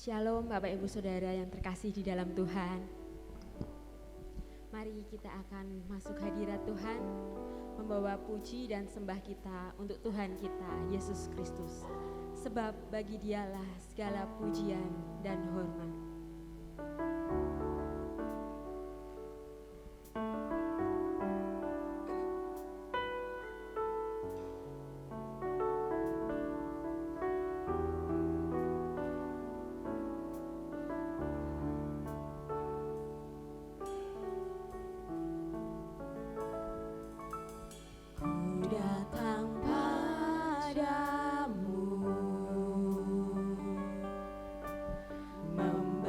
Shalom Bapak Ibu Saudara yang terkasih di dalam Tuhan. Mari kita akan masuk hadirat Tuhan, membawa puji dan sembah kita untuk Tuhan kita, Yesus Kristus. Sebab bagi Dialah segala pujian dan hormat. Membawa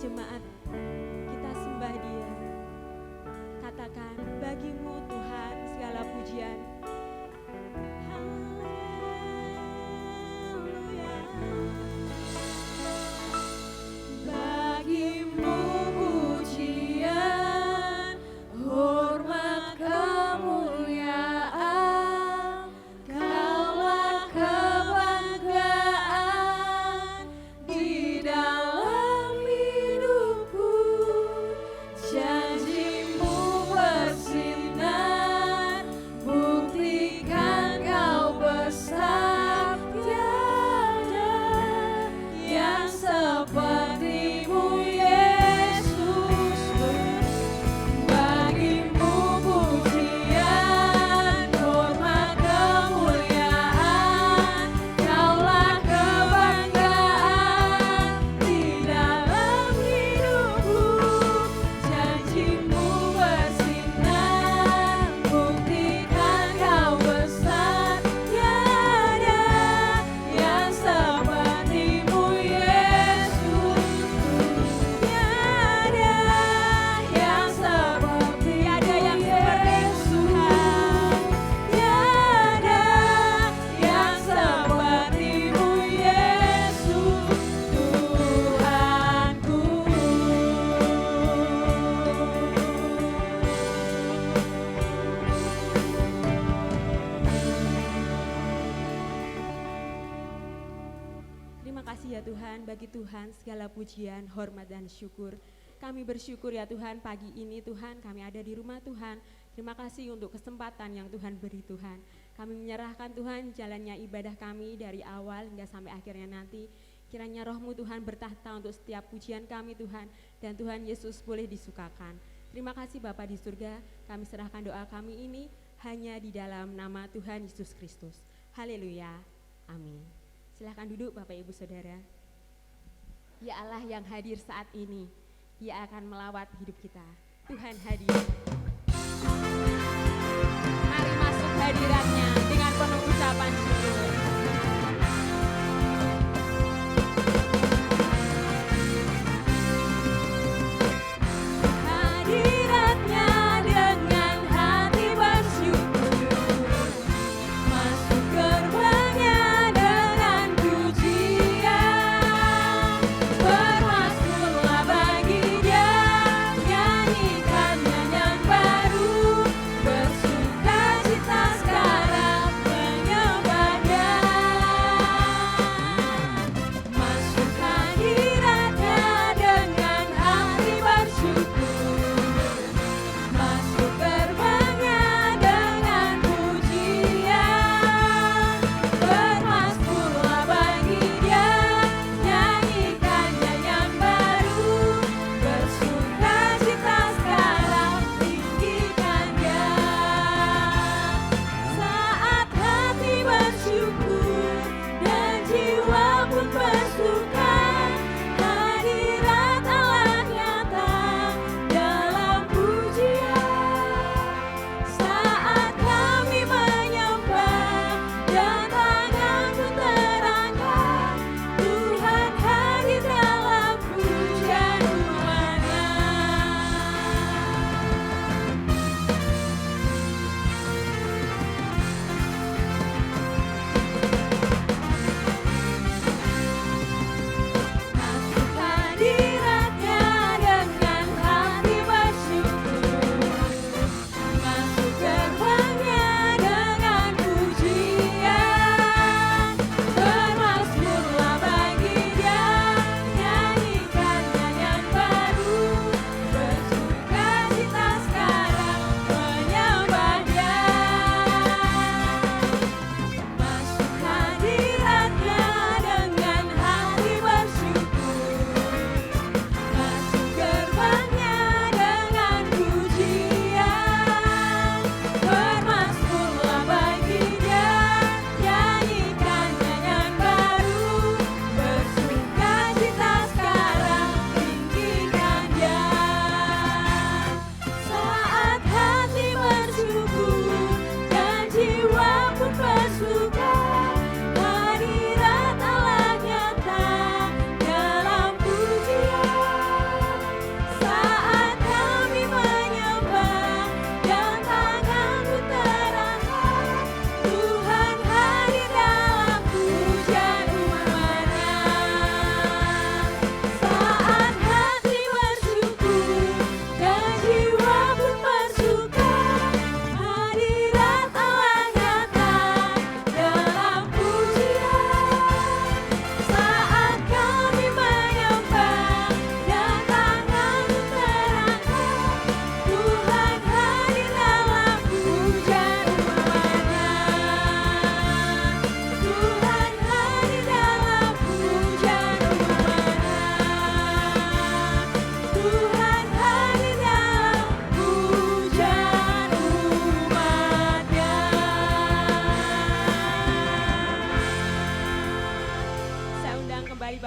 jemaat kita sembah Dia. Katakan, bagimu Tuhan segala pujian. Haleluya. Bagimu pujian, hormat, kemuliaan, Kaulah kebanggaan di dalam hidupku. Janjimu bersinar, buktikan Kau besar, tiada yang seperti-Mu Yesus. Bagimu pujian, hormat, kemuliaan, Kaulah kebanggaan di dalam hidupku. Janjimu bersinar, buktikan Kau besar, tiada yang seperti-Mu Yesus. Tiada yang seperti, tiada yang seperti Tuhan. Tiada yang seperti-Mu Yesus, Tuhanku. Terima kasih ya Tuhan, bagi Tuhan segala pujian, hormat dan syukur. Kami bersyukur ya Tuhan, pagi ini Tuhan kami ada di rumah Tuhan. Terima kasih untuk kesempatan yang Tuhan beri Tuhan. Kami menyerahkan Tuhan jalannya ibadah kami dari awal hingga sampai akhirnya nanti. Kiranya Roh-Mu Tuhan bertahta untuk setiap pujian kami Tuhan, dan Tuhan Yesus boleh disukakan. Terima kasih Bapa di surga, kami serahkan doa kami ini hanya di dalam nama Tuhan Yesus Kristus. Haleluya, amin. Silahkan duduk Bapak Ibu Saudara. Ya Allah yang hadir saat ini, Dia akan melawat hidup kita. Tuhan hadir. Mari masuk hadiratnya dengan penuh ucapan syukur. Hadiratnya dengan hati bersyukur, masuk gerbangnya dengan pujian. Bermasmurlah bagi Dia, nyanyikan nyanyian baru,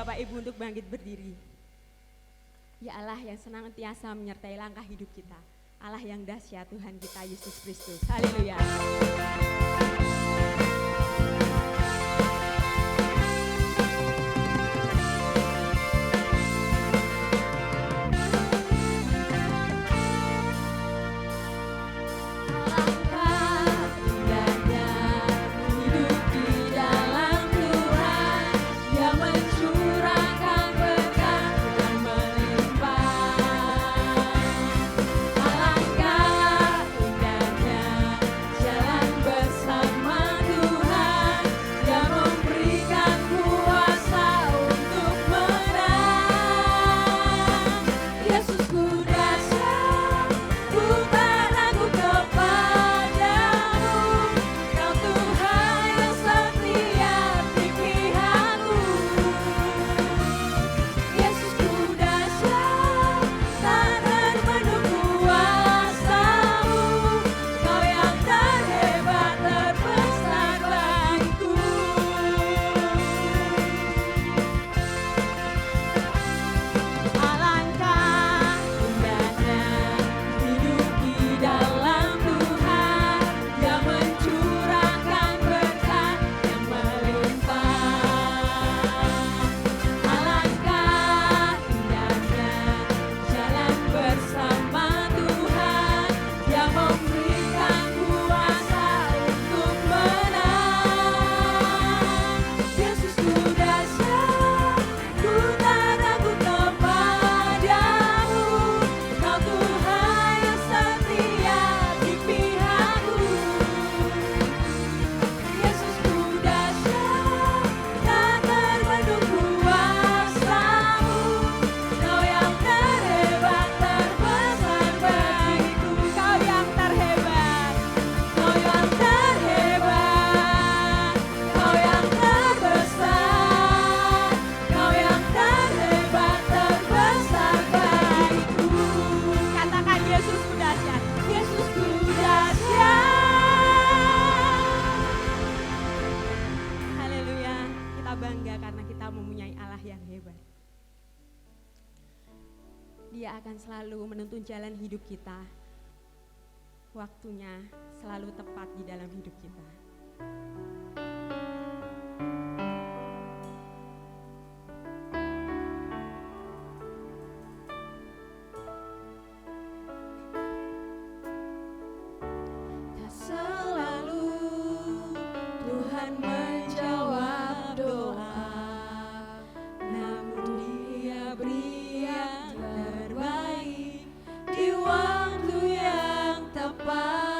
Bapak Ibu untuk bangkit berdiri. Ya Allah yang senantiasa menyertai langkah hidup kita, Allah yang dahsyat, Tuhan kita Yesus Kristus. Haleluya. Dia akan selalu menuntun jalan hidup kita. Waktunya selalu tepat di dalam hidup kita. Tak selalu Tuhan menjawab doa, namun Dia beri yang terbaik di waktu yang tepat.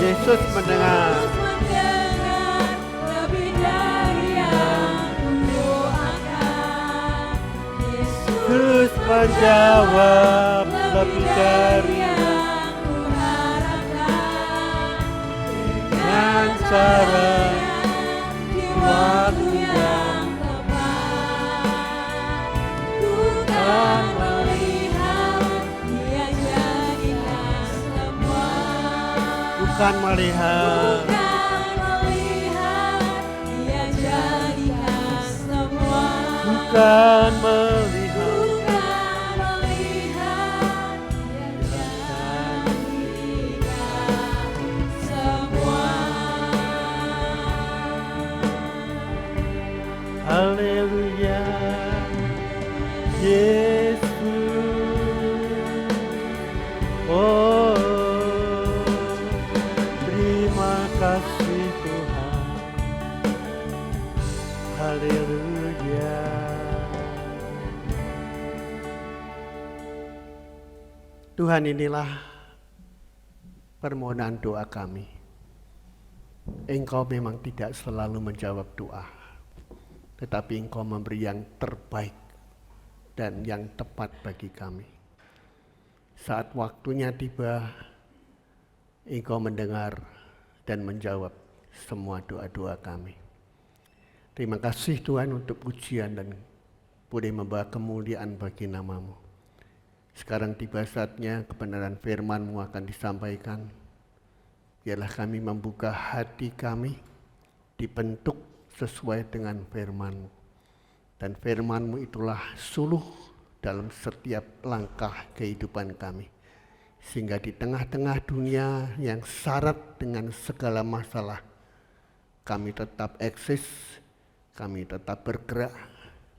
Yesus mendengar. Lebih dari yang kudoakan. Yesus menjawab lebih dari yang kuharapkan. dengan cara Di waktu yang tepat, ku kan melihat Dia jadikan semua. bukan melihat. Bukan melihat Dia jadikan semua. Bukan melihat. Bukan melihat Dia jadikan semua. Haleluya, Yesus. Oh, terima kasih Tuhan. Haleluya. Tuhan, inilah permohonan doa kami. Engkau memang tidak selalu menjawab doa, tetapi Engkau memberi yang terbaik dan yang tepat bagi kami. Saat waktunya tiba, Engkau mendengar dan menjawab semua doa-doa kami. Terima kasih Tuhan untuk pujian dan boleh membawa kemuliaan bagi nama-Mu. Sekarang tiba saatnya kebenaran firman-Mu akan disampaikan. Biarlah kami membuka hati kami, dibentuk sesuai dengan firman-Mu. Dan firman-Mu itulah suluh dalam setiap langkah kehidupan kami. Sehingga di tengah-tengah dunia yang syarat dengan segala masalah, kami tetap eksis, kami tetap bergerak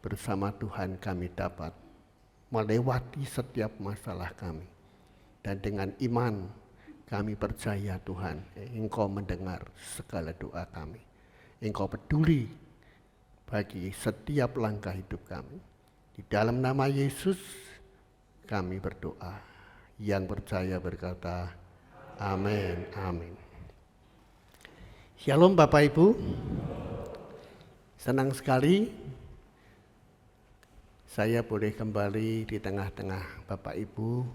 bersama Tuhan, kami dapat melewati setiap masalah kami. Dan dengan iman kami percaya Tuhan, Engkau mendengar segala doa kami. Engkau peduli bagi setiap langkah hidup kami. Di dalam nama Yesus kami berdoa. Yang percaya berkata, amin, amin. Shalom Bapak Ibu. Senang sekali saya boleh kembali di tengah-tengah Bapak Ibu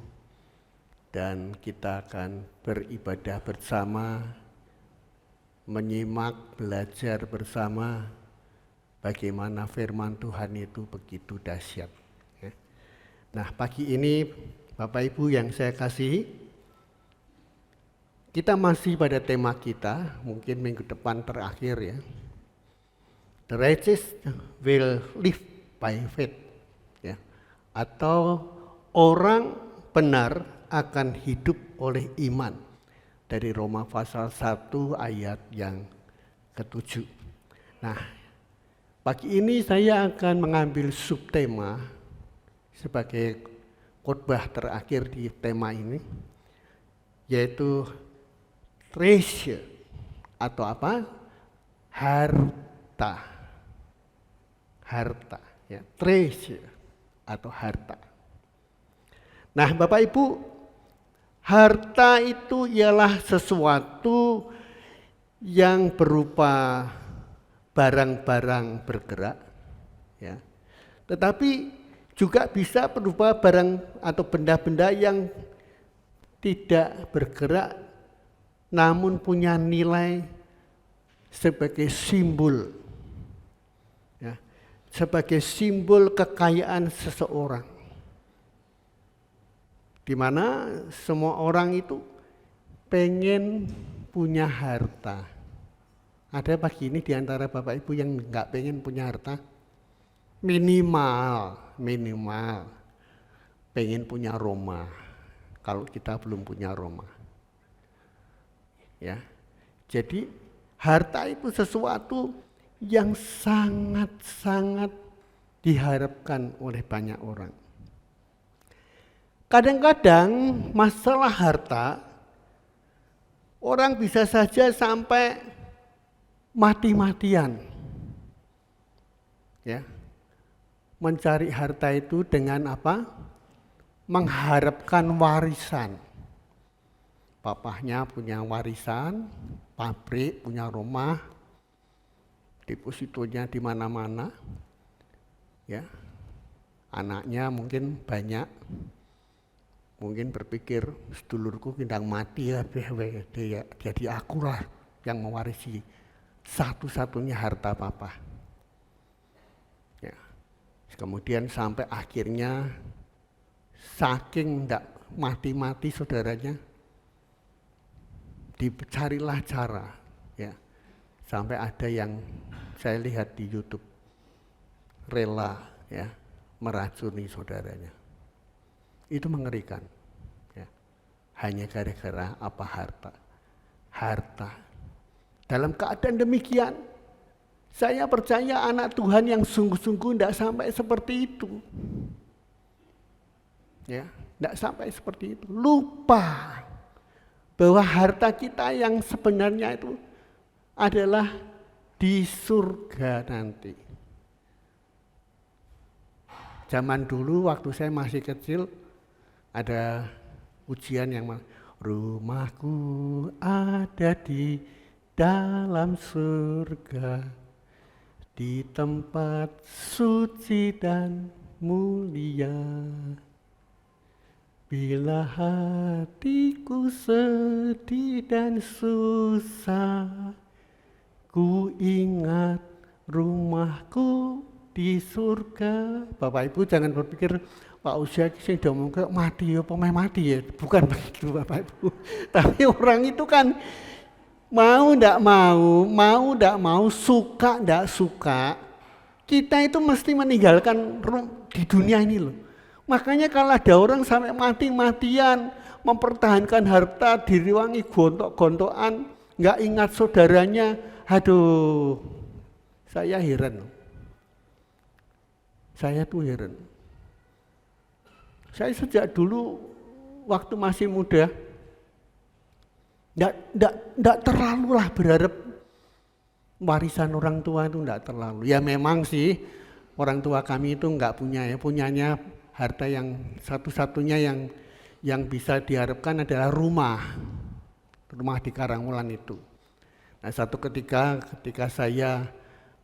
dan kita akan beribadah bersama, menyimak, belajar bersama bagaimana firman Tuhan itu begitu dahsyat. Nah, pagi ini Bapak Ibu yang saya kasihi, kita masih pada tema kita, mungkin minggu depan terakhir ya. The righteous will live by faith. Ya. Atau orang benar akan hidup oleh iman. Dari Roma pasal 1 ayat yang ke-7. Nah, pagi ini saya akan mengambil subtema sebagai khotbah terakhir di tema ini, yaitu treasure atau apa? Harta. Harta, ya, treasure atau harta. Nah, Bapak Ibu, harta itu ialah sesuatu yang berupa barang-barang bergerak, ya. Tetapi juga bisa berupa barang atau benda-benda yang tidak bergerak namun punya nilai sebagai simbol, ya, sebagai simbol kekayaan seseorang. Di mana semua orang itu pengen punya harta. Ada pagi ini di antara Bapak Ibu yang nggak pengen punya harta? Minimal pengen punya rumah. Kalau kita belum punya rumah, ya. Jadi harta itu sesuatu yang sangat-sangat diharapkan oleh banyak orang. Kadang-kadang masalah harta, orang bisa saja sampai mati-matian, ya, mencari harta itu dengan apa? Mengharapkan warisan. papahnya punya warisan, pabrik, punya rumah, depositonya di mana-mana, ya. Anaknya mungkin banyak, mungkin berpikir sedulurku kindang mati ya, jadi akulah yang mewarisi satu-satunya harta papa. Ya. Kemudian sampai akhirnya saking tidak mati-mati saudaranya, dicarilah cara, ya. Sampai ada yang saya lihat di YouTube rela, ya, meracuni saudaranya. Itu mengerikan, ya. Hanya gara-gara apa? Harta. Dalam keadaan demikian, saya percaya anak Tuhan yang sungguh-sungguh tidak sampai seperti itu. Ya, tidak sampai seperti itu. Lupa bahwa harta kita yang sebenarnya itu adalah di surga nanti. Zaman dulu waktu saya masih kecil ada ujian yang rumahku ada di dalam surga, di tempat suci dan mulia. Bila hatiku sedih dan susah, ku ingat rumahku di surga. Bapak Ibu jangan berpikir Pak Usia sing ngomong kayak mati ya, pemain mati ya. Bukan begitu Bapak Ibu. Tapi orang itu kan mau ndak mau, suka ndak suka, kita itu mesti meninggalkan di dunia ini loh. Makanya kalau ada orang sampai mati-matian mempertahankan harta, diriwangi gontok-gontokan, nggak ingat saudaranya, aduh, saya heran. Saya tuh heran. Saya sejak dulu waktu masih muda, Nggak terlalu lah berharap warisan orang tua itu nggak terlalu. Ya memang sih orang tua kami itu nggak punya ya, punyanya harta yang satu-satunya yang bisa diharapkan adalah rumah di Karangwulan itu. Nah satu ketika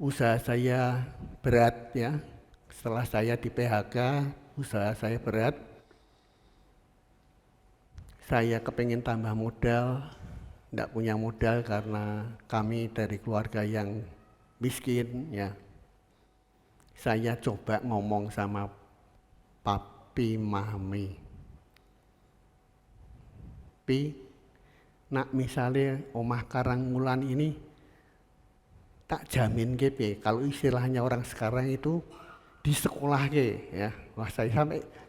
usaha saya berat ya, setelah saya di PHK usaha saya berat, saya kepengen tambah modal. Tidak punya modal karena kami dari keluarga yang miskin ya. Saya coba ngomong sama papi mami. Pi, nak misalnya omah Karangwulan ini tak jamin ke, kalau istilahnya orang sekarang itu di sekolah ke ya. Wah saya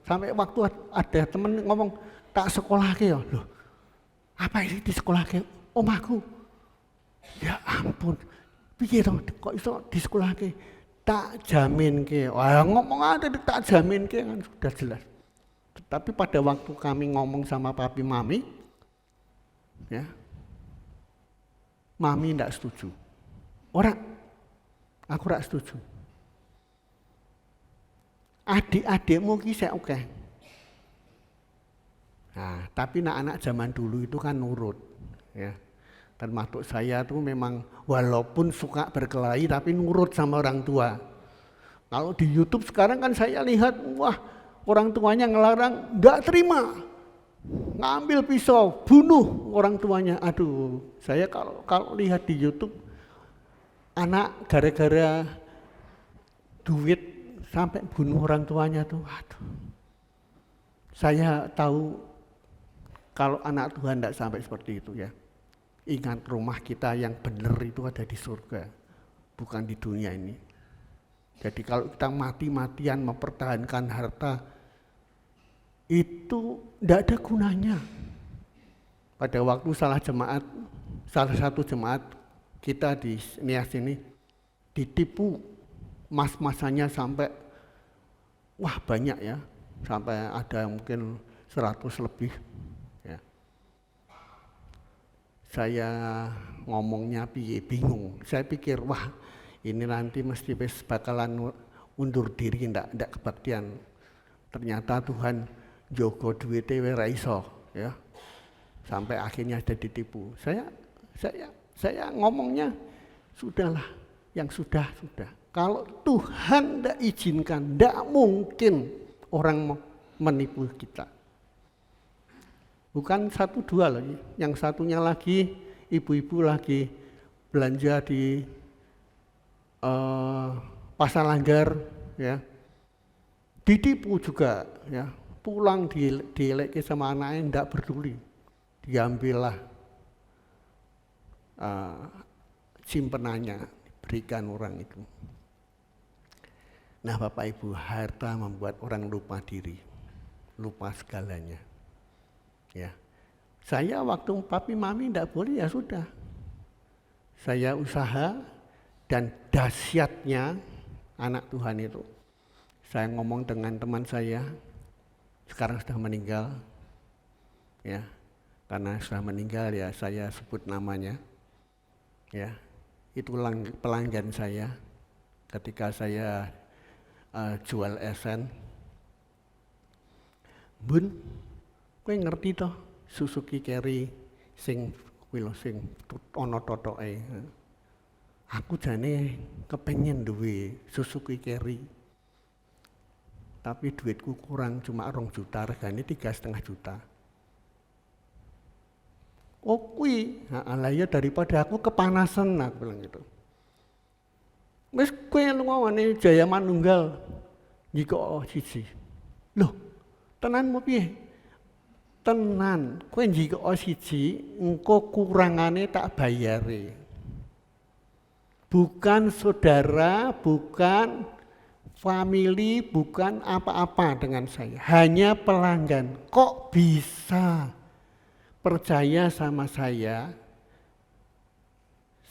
sampai waktu ada temen ngomong tak sekolah ke ya. Loh, apa ini di sekolah ke omahku? Ya ampun, piye to kok iso di sekolah ke? Tak jamin ke. Wah ngomong ada tak jamin ke kan sudah jelas. Tapi pada waktu kami ngomong sama papi mami, ya, mami tidak setuju. Aku tidak setuju. Adik-adikmu ki saya oke. Nah, tapi anak-anak zaman dulu itu kan nurut, ya. Termasuk saya tuh memang walaupun suka berkelahi tapi nurut sama orang tua. Kalau di YouTube sekarang kan saya lihat, wah orang tuanya ngelarang, nggak terima, ngambil pisau, bunuh orang tuanya. Aduh, saya kalau lihat di YouTube anak gara-gara duit sampai bunuh orang tuanya tuh, aduh. Saya tahu. Kalau anak Tuhan tidak sampai seperti itu ya. Ingat rumah kita yang benar itu ada di surga. Bukan di dunia ini. Jadi kalau kita mati-matian mempertahankan harta. Itu tidak ada gunanya. Pada waktu salah satu jemaat kita di Nias ini. Ditipu mas-masanya sampai wah banyak ya. Sampai ada mungkin 100 lebih. Saya ngomongnya bingung. Saya pikir wah ini nanti mesti bakalan undur diri ndak kebaktian. Ternyata Tuhan jogo duwite ora iso ya. Sampai akhirnya ada ditipu. Saya ngomongnya sudahlah, yang sudah. Kalau Tuhan tidak izinkan, tidak mungkin orang menipu kita. Bukan 1 2 lagi, yang satunya lagi ibu-ibu lagi belanja di Pasar Langgar, ya, ditipu juga, ya, pulang dieleki sama anaknya tidak peduli, diambillah simpenannya, diberikan orang itu. Nah Bapak Ibu, harta membuat orang lupa diri, lupa segalanya. Ya, saya waktu papi mami tidak boleh, ya sudah. Saya usaha, dan dahsyatnya anak Tuhan itu. Saya ngomong dengan teman saya, sekarang sudah meninggal. Ya, karena sudah meninggal ya saya sebut namanya. Ya, itu pelanggan saya ketika saya jual esen. Bun, kowe ngerti toh Suzuki Carry sing ana totoke. Aku jane kepengen duwe Suzuki Carry. Tapi duitku kurang, cuma 2 juta, regane 3,5 juta. Oh kuwi, lah ya daripada aku kepanasan, aku bilang gitu. Wis kowe lunga ngene Jaya Manunggal njiko siji. Loh, tenanmu piye? Tenan, kowe njiko siji, engko kurangane tak bayare. Bukan saudara, bukan family, bukan apa-apa dengan saya, hanya pelanggan. Kok bisa percaya sama saya?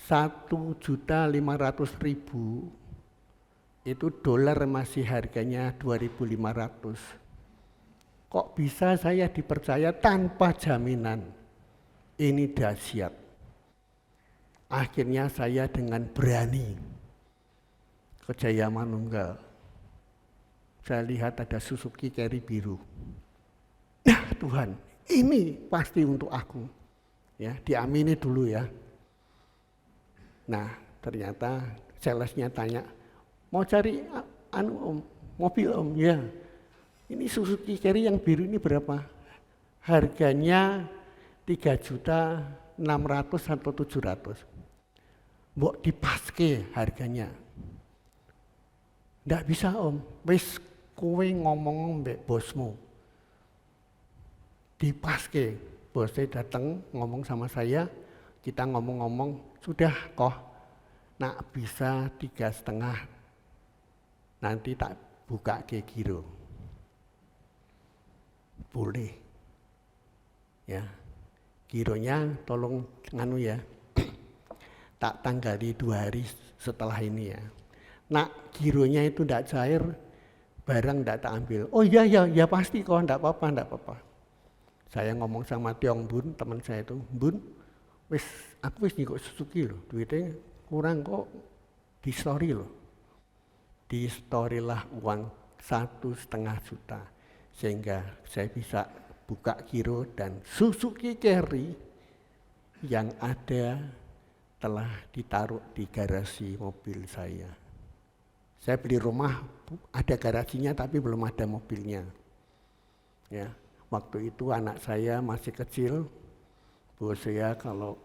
1.500.000 itu dolar masih harganya 2.500. Kok bisa saya dipercaya tanpa jaminan? Ini dahsyat. Akhirnya saya dengan berani ke Jaya Manunggal. Saya lihat ada Suzuki Carry biru. Nah Tuhan, ini pasti untuk aku. Ya, diamini dulu ya. Nah, ternyata salesnya tanya, mau cari om, mobil om? Ya. Ini Suzuki Carry yang biru ini berapa? Harganya 3.600.000 atau 700. Mbok dipaske harganya. Ndak bisa om, wis kowe ngomong mbek bosmu. Dipaske, bosnya datang ngomong sama saya, kita ngomong-ngomong, sudah kok, nak bisa 3,5, nanti tak buka ke giro. Boleh, ya, gironya tolong nganu ya, tak tanggali 2 hari setelah ini ya. Nak gironya itu ndak cair, barang ndak tak ambil. Oh iya ya pasti kok, ndak apa-apa. Saya ngomong sama Tiong Bun, teman saya itu, Bun, aku wis nyikok Suzuki loh, duitnya kurang kok, di story loh. Di story lah uang 1,5 juta, sehingga saya bisa buka giro dan Suzuki Carry yang ada telah ditaruh di garasi mobil saya. Saya beli rumah, ada garasinya tapi belum ada mobilnya. Ya, waktu itu anak saya masih kecil, bos saya kalau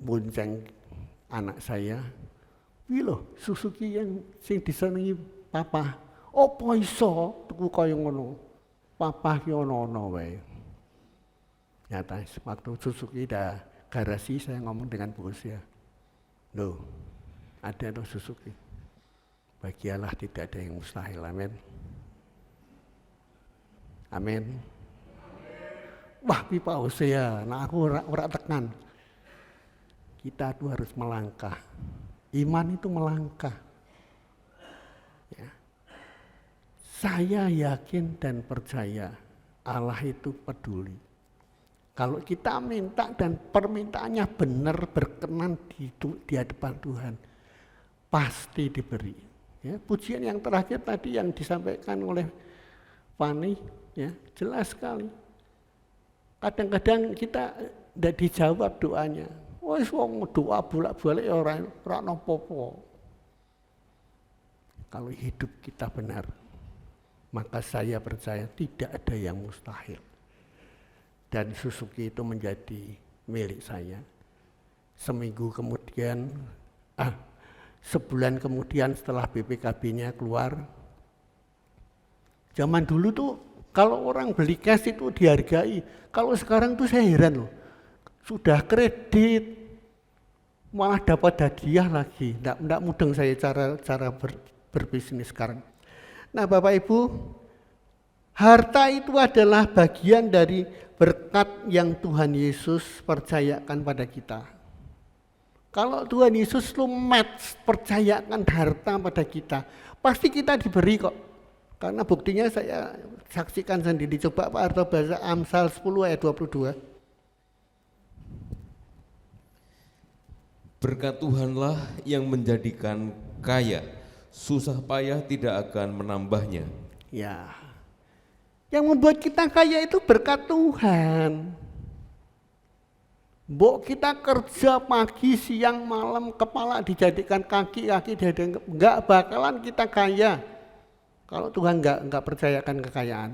bonceng anak saya, wih loh Suzuki yang sing disenengi papa, opo iso tuku kaya ngono, papa ki ono-ono wae. Nyata waktu Suzuki dah garasi saya ngomong dengan bos ya, loh ada tuh Suzuki. Bagialah tidak ada yang mustahil, amin. Amin. Wah pipa Hosea, nah aku ora tekan. Kita tuh harus melangkah. Iman itu melangkah. Ya. Saya yakin dan percaya Allah itu peduli. Kalau kita minta dan permintaannya benar berkenan di hadapan Tuhan, pasti diberi. Ya, pujian yang terakhir tadi yang disampaikan oleh Fani, ya, jelas sekali. Kadang-kadang kita tidak dijawab doanya. Wis wong doa bolak-balik ora napa-apa. Kalau hidup kita benar, maka saya percaya tidak ada yang mustahil. Dan Suzuki itu menjadi milik saya. Seminggu kemudian, sebulan kemudian setelah BPKB-nya keluar, zaman dulu tuh kalau orang beli cash itu dihargai. Kalau sekarang tuh saya heran loh, sudah kredit malah dapat hadiah lagi. Nggak mudeng saya cara berbisnis sekarang. Nah Bapak Ibu, harta itu adalah bagian dari berkat yang Tuhan Yesus percayakan pada kita. Kalau Tuhan Yesus percayakan harta pada kita, pasti kita diberi kok. Karena buktinya saya saksikan sendiri. Coba Pak Arto baca Amsal 10 ayat 22. Berkat Tuhanlah yang menjadikan kaya, susah payah tidak akan menambahnya. Ya, yang membuat kita kaya itu berkat Tuhan. Mbok kita kerja pagi, siang, malam, kepala dijadikan kaki dijadikan, enggak bakalan kita kaya. Kalau Tuhan enggak percayakan kekayaan.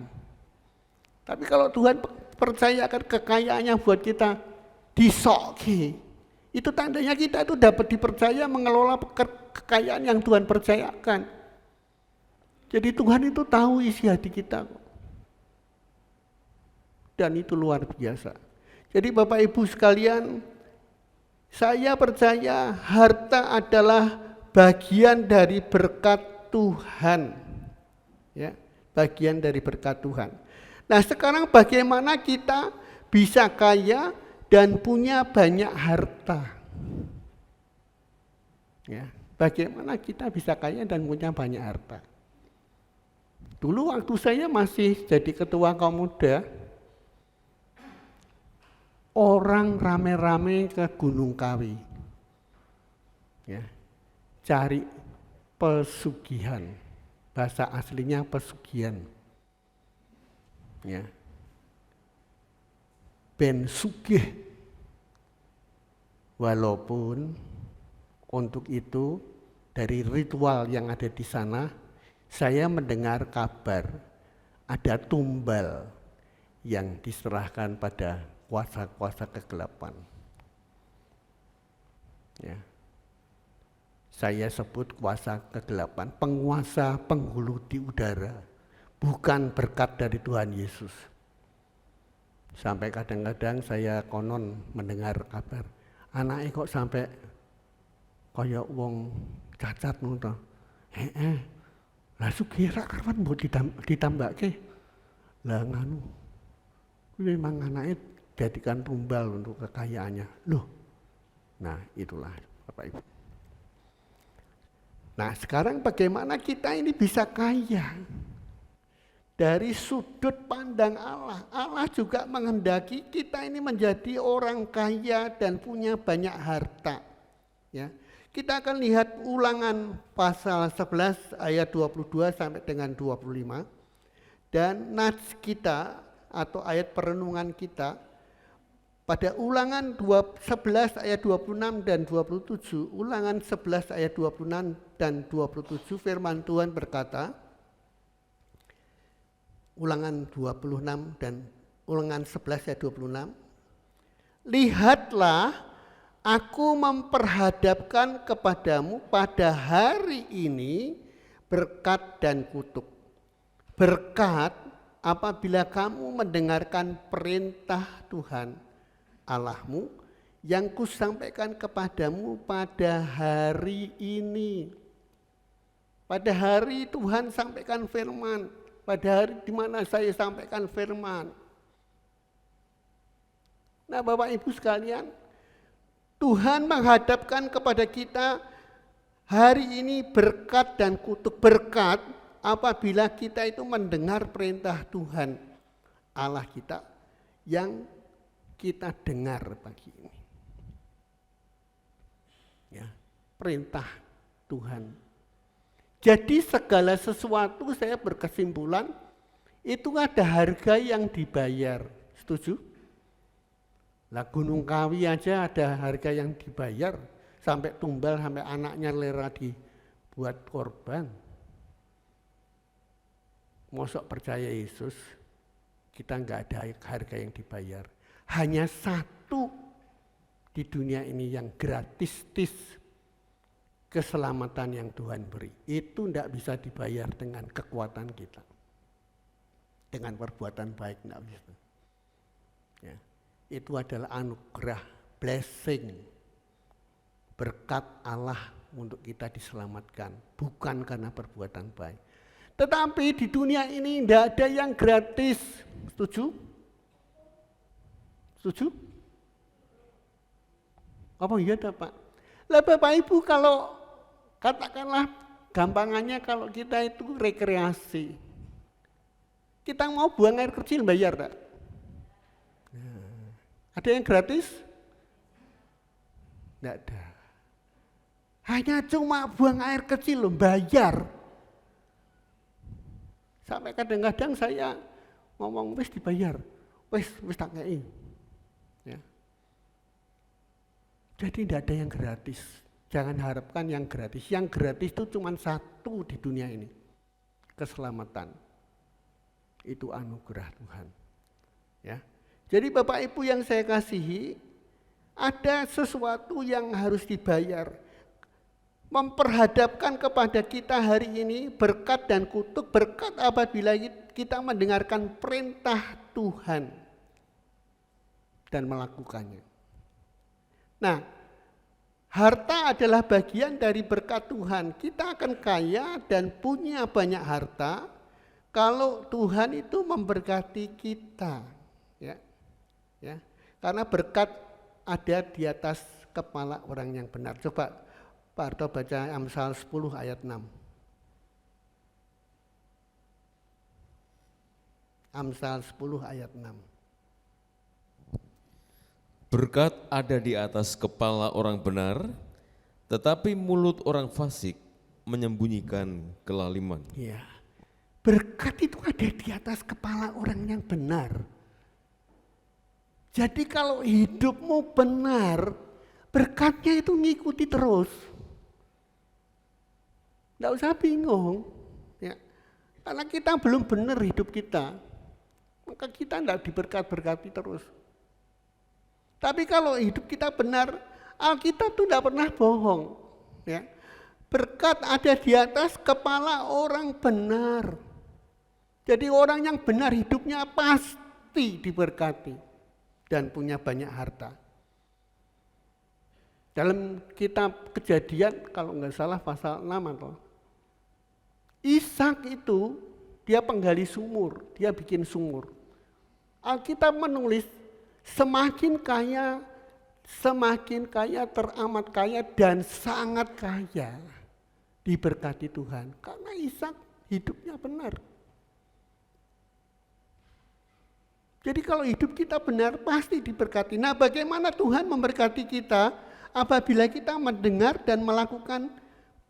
Tapi kalau Tuhan percayakan kekayaannya buat kita, disoki. Itu tandanya kita itu dapat dipercaya mengelola kekayaan yang Tuhan percayakan. Jadi Tuhan itu tahu isi hati kita. Dan itu luar biasa. Jadi Bapak Ibu sekalian, saya percaya harta adalah bagian dari berkat Tuhan. Ya, bagian dari berkat Tuhan. Nah, sekarang bagaimana kita bisa kaya dan punya banyak harta? Ya, bagaimana kita bisa kaya dan punya banyak harta? Dulu waktu saya masih jadi ketua kaum muda, orang rame-rame ke Gunung Kawi, ya, cari pesugihan, bahasa aslinya pesugihan, ya, ben sugih. Walaupun untuk itu dari ritual yang ada di sana, saya mendengar kabar ada tumbal yang diserahkan pada kuasa-kuasa kegelapan. Ya. Saya sebut kuasa kegelapan, penguasa penghulu di udara, bukan berkat dari Tuhan Yesus. Sampai kadang-kadang saya konon mendengar kabar, anaknya kok sampai kaya wong cacat ngono. Lah sugih ra karuan mbok ditambahke. Lah nganu. Kuwi memang anaknya jadikan tumbal untuk kekayaannya. Loh. Nah, itulah Bapak Ibu. Nah, sekarang bagaimana kita ini bisa kaya? Dari sudut pandang Allah, Allah juga menghendaki kita ini menjadi orang kaya dan punya banyak harta. Ya. Kita akan lihat Ulangan pasal 11 ayat 22 sampai dengan 25. Dan nats kita atau ayat perenungan kita pada Ulangan 11 ayat 26 dan 27, Ulangan 11 ayat 26 dan 27 firman Tuhan berkata, Ulangan 26 dan Ulangan 11 ayat 26. Lihatlah, aku memperhadapkan kepadamu pada hari ini berkat dan kutuk. Berkat apabila kamu mendengarkan perintah Tuhan Allahmu yang kusampaikan kepadamu pada hari ini. Pada hari Tuhan sampaikan firman. Pada hari di mana saya sampaikan firman. Nah Bapak Ibu sekalian, Tuhan menghadapkan kepada kita hari ini berkat dan kutuk. Berkat apabila kita itu mendengar perintah Tuhan Allah kita yang kita dengar pagi ini. Ya, perintah Tuhan. Jadi segala sesuatu saya berkesimpulan itu ada harga yang dibayar. Setuju? Lah Gunung Kawi aja ada harga yang dibayar, sampai tumbal, sampai anaknya rela dibuat korban. Mosok percaya Yesus, kita nggak ada harga yang dibayar. Hanya satu di dunia ini yang gratis, keselamatan yang Tuhan beri. Itu tidak bisa dibayar dengan kekuatan kita, dengan perbuatan baik, tidak bisa. Ya. Itu adalah anugerah, blessing, berkat Allah untuk kita diselamatkan, bukan karena perbuatan baik. Tetapi di dunia ini tidak ada yang gratis. Setuju? Setuju? Apa iya Pak? Lah Bapak Ibu, kalau katakanlah gampangannya kalau kita itu rekreasi, kita mau buang air kecil bayar tak? Ada yang gratis? Tidak ada. Hanya cuma buang air kecil loh, bayar. Sampai kadang-kadang saya ngomong, wis dibayar, wis tak ngei. Ya. Jadi tidak ada yang gratis. Jangan harapkan yang gratis. Yang gratis itu cuma satu di dunia ini. Keselamatan. Itu anugerah Tuhan. Ya. Jadi Bapak Ibu yang saya kasihi, ada sesuatu yang harus dibayar. Memperhadapkan kepada kita hari ini berkat dan kutuk. Berkat apabila kita mendengarkan perintah Tuhan dan melakukannya. Nah, harta adalah bagian dari berkat Tuhan. Kita akan kaya dan punya banyak harta kalau Tuhan itu memberkati kita. Ya, karena berkat ada di atas kepala orang yang benar. Coba Pak Arto baca Amsal 10 ayat 6. Amsal 10 ayat 6. Berkat ada di atas kepala orang benar, tetapi mulut orang fasik menyembunyikan kelaliman. Ya. Berkat itu ada di atas kepala orang yang benar. Jadi kalau hidupmu benar, berkatnya itu ngikuti terus. Tidak usah bingung. Ya. Karena kita belum benar hidup kita, maka kita tidak diberkat-berkati terus. Tapi kalau hidup kita benar, Alkitab itu tidak pernah bohong. Ya. Berkat ada di atas kepala orang benar. Jadi orang yang benar hidupnya pasti diberkati dan punya banyak harta. Dalam kitab Kejadian, kalau nggak salah pasal 6 atau Ishak itu dia penggali sumur, dia bikin sumur. Alkitab menulis semakin kaya, teramat kaya dan sangat kaya, diberkati Tuhan. Karena Ishak hidupnya benar. Jadi kalau hidup kita benar pasti diberkati. Nah, bagaimana Tuhan memberkati kita apabila kita mendengar dan melakukan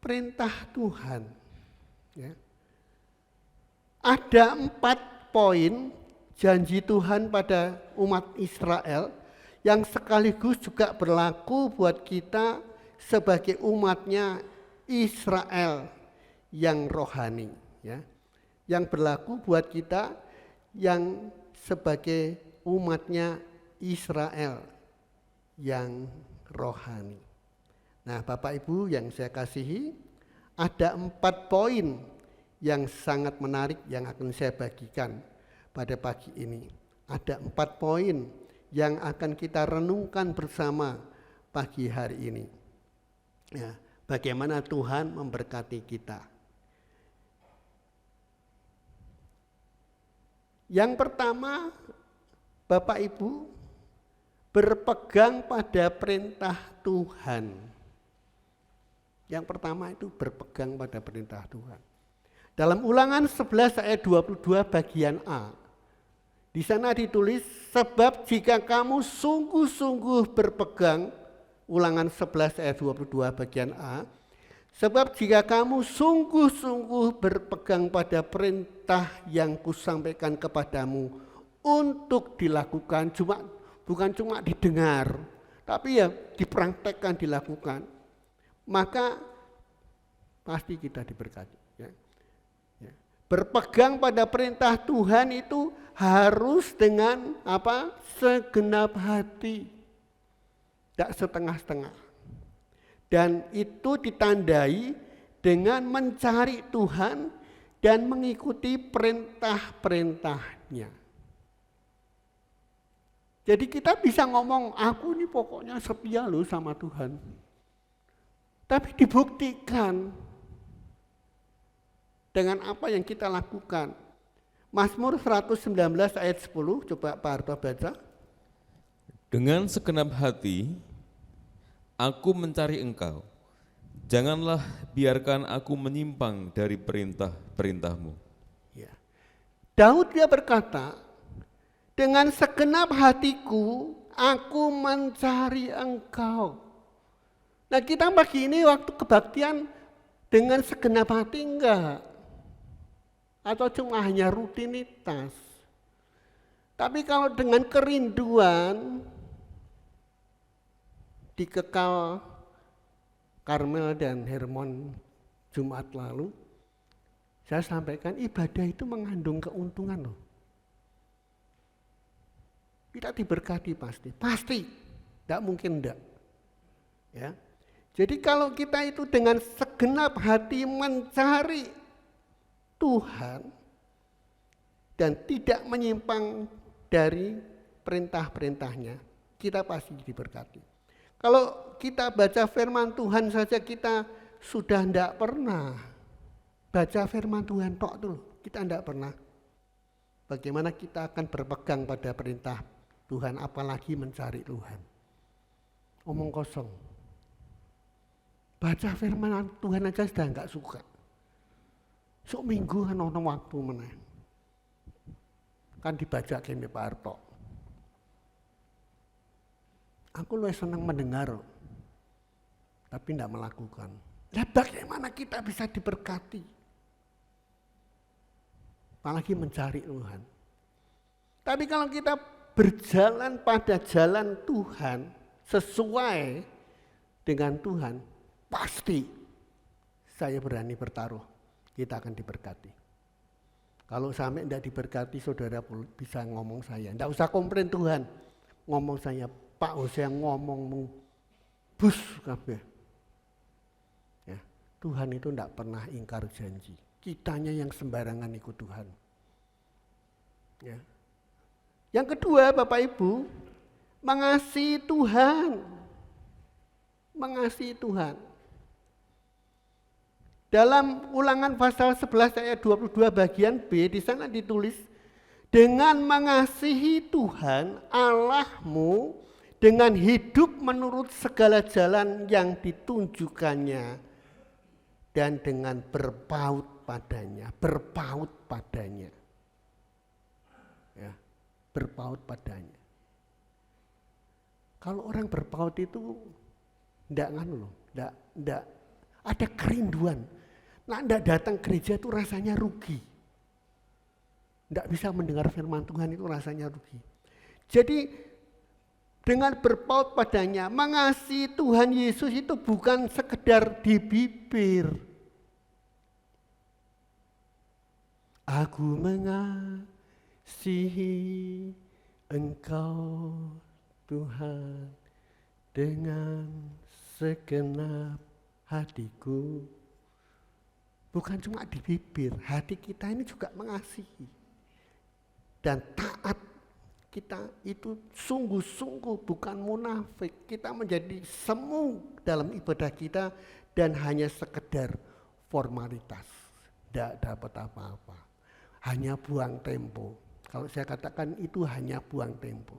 perintah Tuhan? Ya. Ada 4 poin janji Tuhan pada umat Israel yang sekaligus juga berlaku buat kita sebagai umatnya Israel yang rohani. Ya. Yang berlaku buat kita yang sebagai umatnya Israel yang rohani. Nah, Bapak Ibu yang saya kasihi, ada 4 poin yang sangat menarik yang akan saya bagikan pada pagi ini. Ada 4 poin yang akan kita renungkan bersama pagi hari ini. Ya, bagaimana Tuhan memberkati kita. Yang pertama, Bapak Ibu, berpegang pada perintah Tuhan. Yang pertama itu berpegang pada perintah Tuhan. Dalam Ulangan 11 ayat 22 bagian A, di sana ditulis, sebab jika kamu sungguh-sungguh berpegang, Ulangan 11 ayat 22 bagian A, sebab jika kamu sungguh-sungguh berpegang pada perintah yang kusampaikan kepadamu untuk dilakukan, cuma bukan cuma didengar, tapi ya dipraktekkan, dilakukan, maka pasti kita diberkati. Ya. Ya. Berpegang pada perintah Tuhan itu harus dengan apa? Segenap hati, tidak setengah-setengah. Dan itu ditandai dengan mencari Tuhan dan mengikuti perintah-perintahnya. Jadi kita bisa ngomong, aku ini pokoknya setia loh sama Tuhan. Tapi dibuktikan dengan apa yang kita lakukan. Mazmur 119 ayat 10, coba Pak Harto baca. Dengan segenap hati, aku mencari Engkau. Janganlah biarkan aku menyimpang dari perintah-perintah-Mu. Ya. Daud dia berkata, dengan segenap hatiku, aku mencari Engkau. Nah kita pagi ini waktu kebaktian dengan segenap hati enggak? Atau cuma hanya rutinitas? Tapi kalau dengan kerinduan, di Kekal Karmel dan Hermon Jumat lalu, saya sampaikan ibadah itu mengandung keuntungan loh. Kita diberkati pasti, tidak mungkin enggak. Ya. Jadi kalau kita itu dengan segenap hati mencari Tuhan dan tidak menyimpang dari perintah-perintahnya, kita pasti diberkati. Kalau kita baca firman Tuhan saja kita sudah tidak pernah baca firman Tuhan tok tuh, kita tidak pernah. Bagaimana kita akan berpegang pada perintah Tuhan, apalagi mencari Tuhan? Omong kosong. Baca firman Tuhan aja sudah enggak suka. Sok minggu kan ono waktu meneh. Kan dibaca kene Pak Harto. Aku lebih senang mendengar, tapi tidak melakukan. Nah, bagaimana kita bisa diberkati? Apalagi mencari Tuhan. Tapi kalau kita berjalan pada jalan Tuhan, sesuai dengan Tuhan, pasti saya berani bertaruh, kita akan diberkati. Kalau sampai tidak diberkati, saudara bisa ngomong saya. Tidak usah komplain Tuhan, ngomong saya, Pak Hosea ngomong bus kabeh. Ya, Tuhan itu tidak pernah ingkar janji. Kitanya yang sembarangan ikut Tuhan. Ya. Yang kedua, Bapak Ibu, mengasihi Tuhan. Mengasihi Tuhan. Dalam Ulangan pasal 11 ayat 22 bagian B, di sana ditulis, dengan mengasihi Tuhan Allahmu dengan hidup menurut segala jalan yang ditunjukkannya dan dengan berpaut padanya, ya, berpaut padanya. Kalau orang berpaut itu enggak ada kerinduan. Nah, enggak datang gereja itu rasanya rugi. Enggak bisa mendengar firman Tuhan itu rasanya rugi. Jadi dengan berpaut padanya, mengasihi Tuhan Yesus itu bukan sekedar di bibir. Aku mengasihi Engkau Tuhan dengan segenap hatiku. Bukan cuma di bibir, hati kita ini juga mengasihi. Dan taat kita itu sungguh-sungguh, bukan munafik. Kita menjadi semu dalam ibadah kita dan hanya sekedar formalitas. Tidak dapat apa-apa. Hanya buang tempo. Kalau saya katakan itu hanya buang tempo.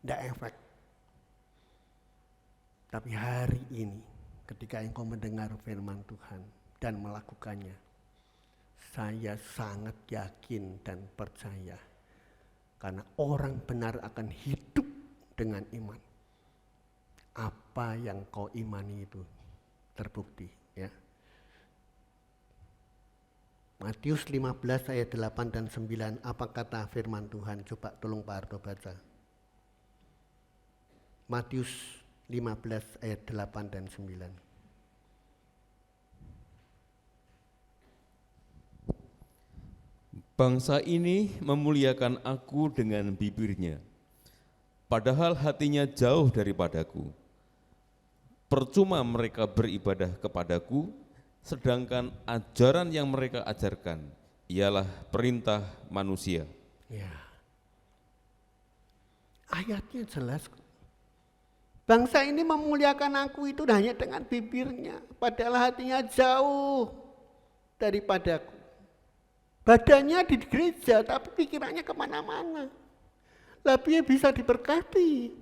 Tidak efek. Tapi hari ini ketika engkau mendengar firman Tuhan dan melakukannya, saya sangat yakin dan percaya karena orang benar akan hidup dengan iman. Apa yang kau imani itu terbukti, ya. Matius 15 ayat 8 dan 9, apa kata firman Tuhan? Coba tolong Pak Harto baca. Matius 15 ayat 8 dan 9. Bangsa ini memuliakan aku dengan bibirnya, padahal hatinya jauh daripadaku. Percuma mereka beribadah kepadaku, sedangkan ajaran yang mereka ajarkan ialah perintah manusia. Ya. Ayatnya jelas. Bangsa ini memuliakan aku itu hanya dengan bibirnya, padahal hatinya jauh daripadaku. Badannya di gereja, tapi pikirannya kemana-mana. Tapi bisa diberkati.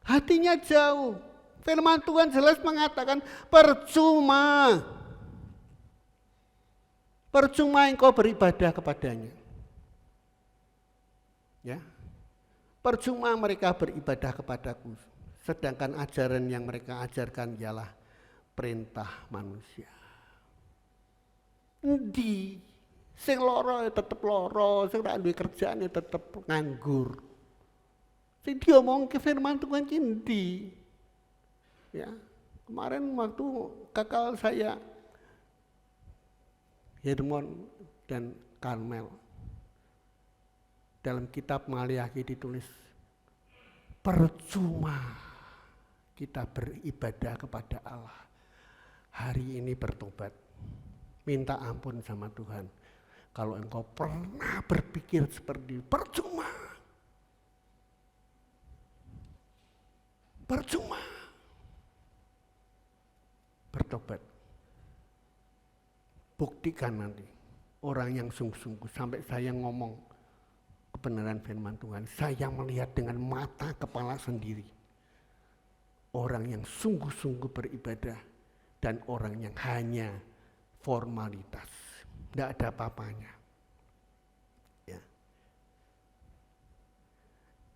Hatinya jauh. Firman Tuhan jelas mengatakan percuma. Percuma engkau beribadah kepadanya. Ya. Percuma mereka beribadah kepadaku. Sedangkan ajaran yang mereka ajarkan ialah perintah manusia. Endi sing lara tetep lara, sing ra duwe kerjaan tetep nganggur. Sing diomongke firman Tuhan ki endi? Ya, kemarin waktu kakak saya Hermon dan Karmel dalam kitab Maliaki ditulis percuma kita beribadah kepada Allah. Hari ini bertobat. Minta ampun sama Tuhan. Kalau engkau pernah berpikir seperti percuma. Percuma. Bertobat. Buktikan nanti. Orang yang sungguh-sungguh sampai saya ngomong kebenaran firman Tuhan. Saya melihat dengan mata kepala sendiri. Orang yang sungguh-sungguh beribadah dan orang yang hanya formalitas, tidak ada apa-apanya. Ya.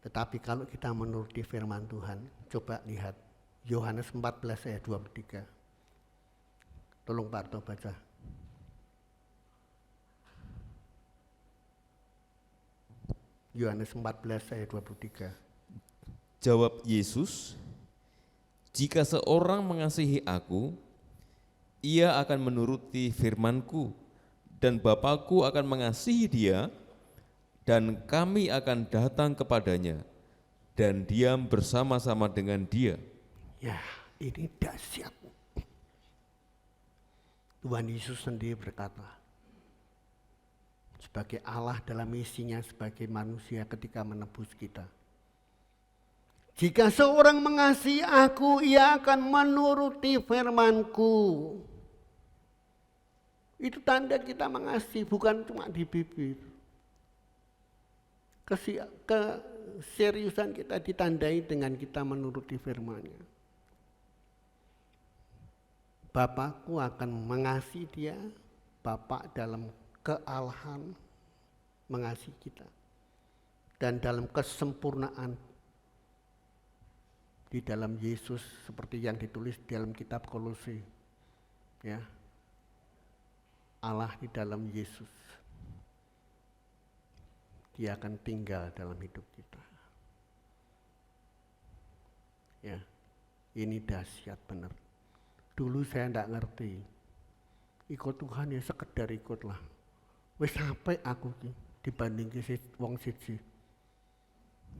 Tetapi kalau kita menuruti firman Tuhan, coba lihat Yohanes 14 ayat 23. Tolong Pak Arto baca. Yohanes 14 ayat 23. Jawab Yesus, jika seorang mengasihi aku, ia akan menuruti firman-Ku, dan Bapa-Ku akan mengasihi dia, dan kami akan datang kepadanya, dan diam bersama-sama dengan dia. Ya, ini dahsyat. Tuhan Yesus sendiri berkata, sebagai Allah dalam misinya sebagai manusia ketika menebus kita. Jika seorang mengasihi aku, ia akan menuruti firman-Ku. Itu tanda kita mengasihi, bukan cuma di bibir. Keseriusan kita ditandai dengan kita menuruti firman-Nya. Bapakku akan mengasihi dia, Bapak dalam kealahan mengasihi kita. Dan dalam kesempurnaan di dalam Yesus seperti yang ditulis dalam kitab Kolose, ya, Allah di dalam Yesus, Dia akan tinggal dalam hidup kita. Ya, ini dahsyat benar. Dulu saya tidak ngerti, ikut Tuhan ya sekedar ikutlah. Wes sampai aku dibanding wong siji,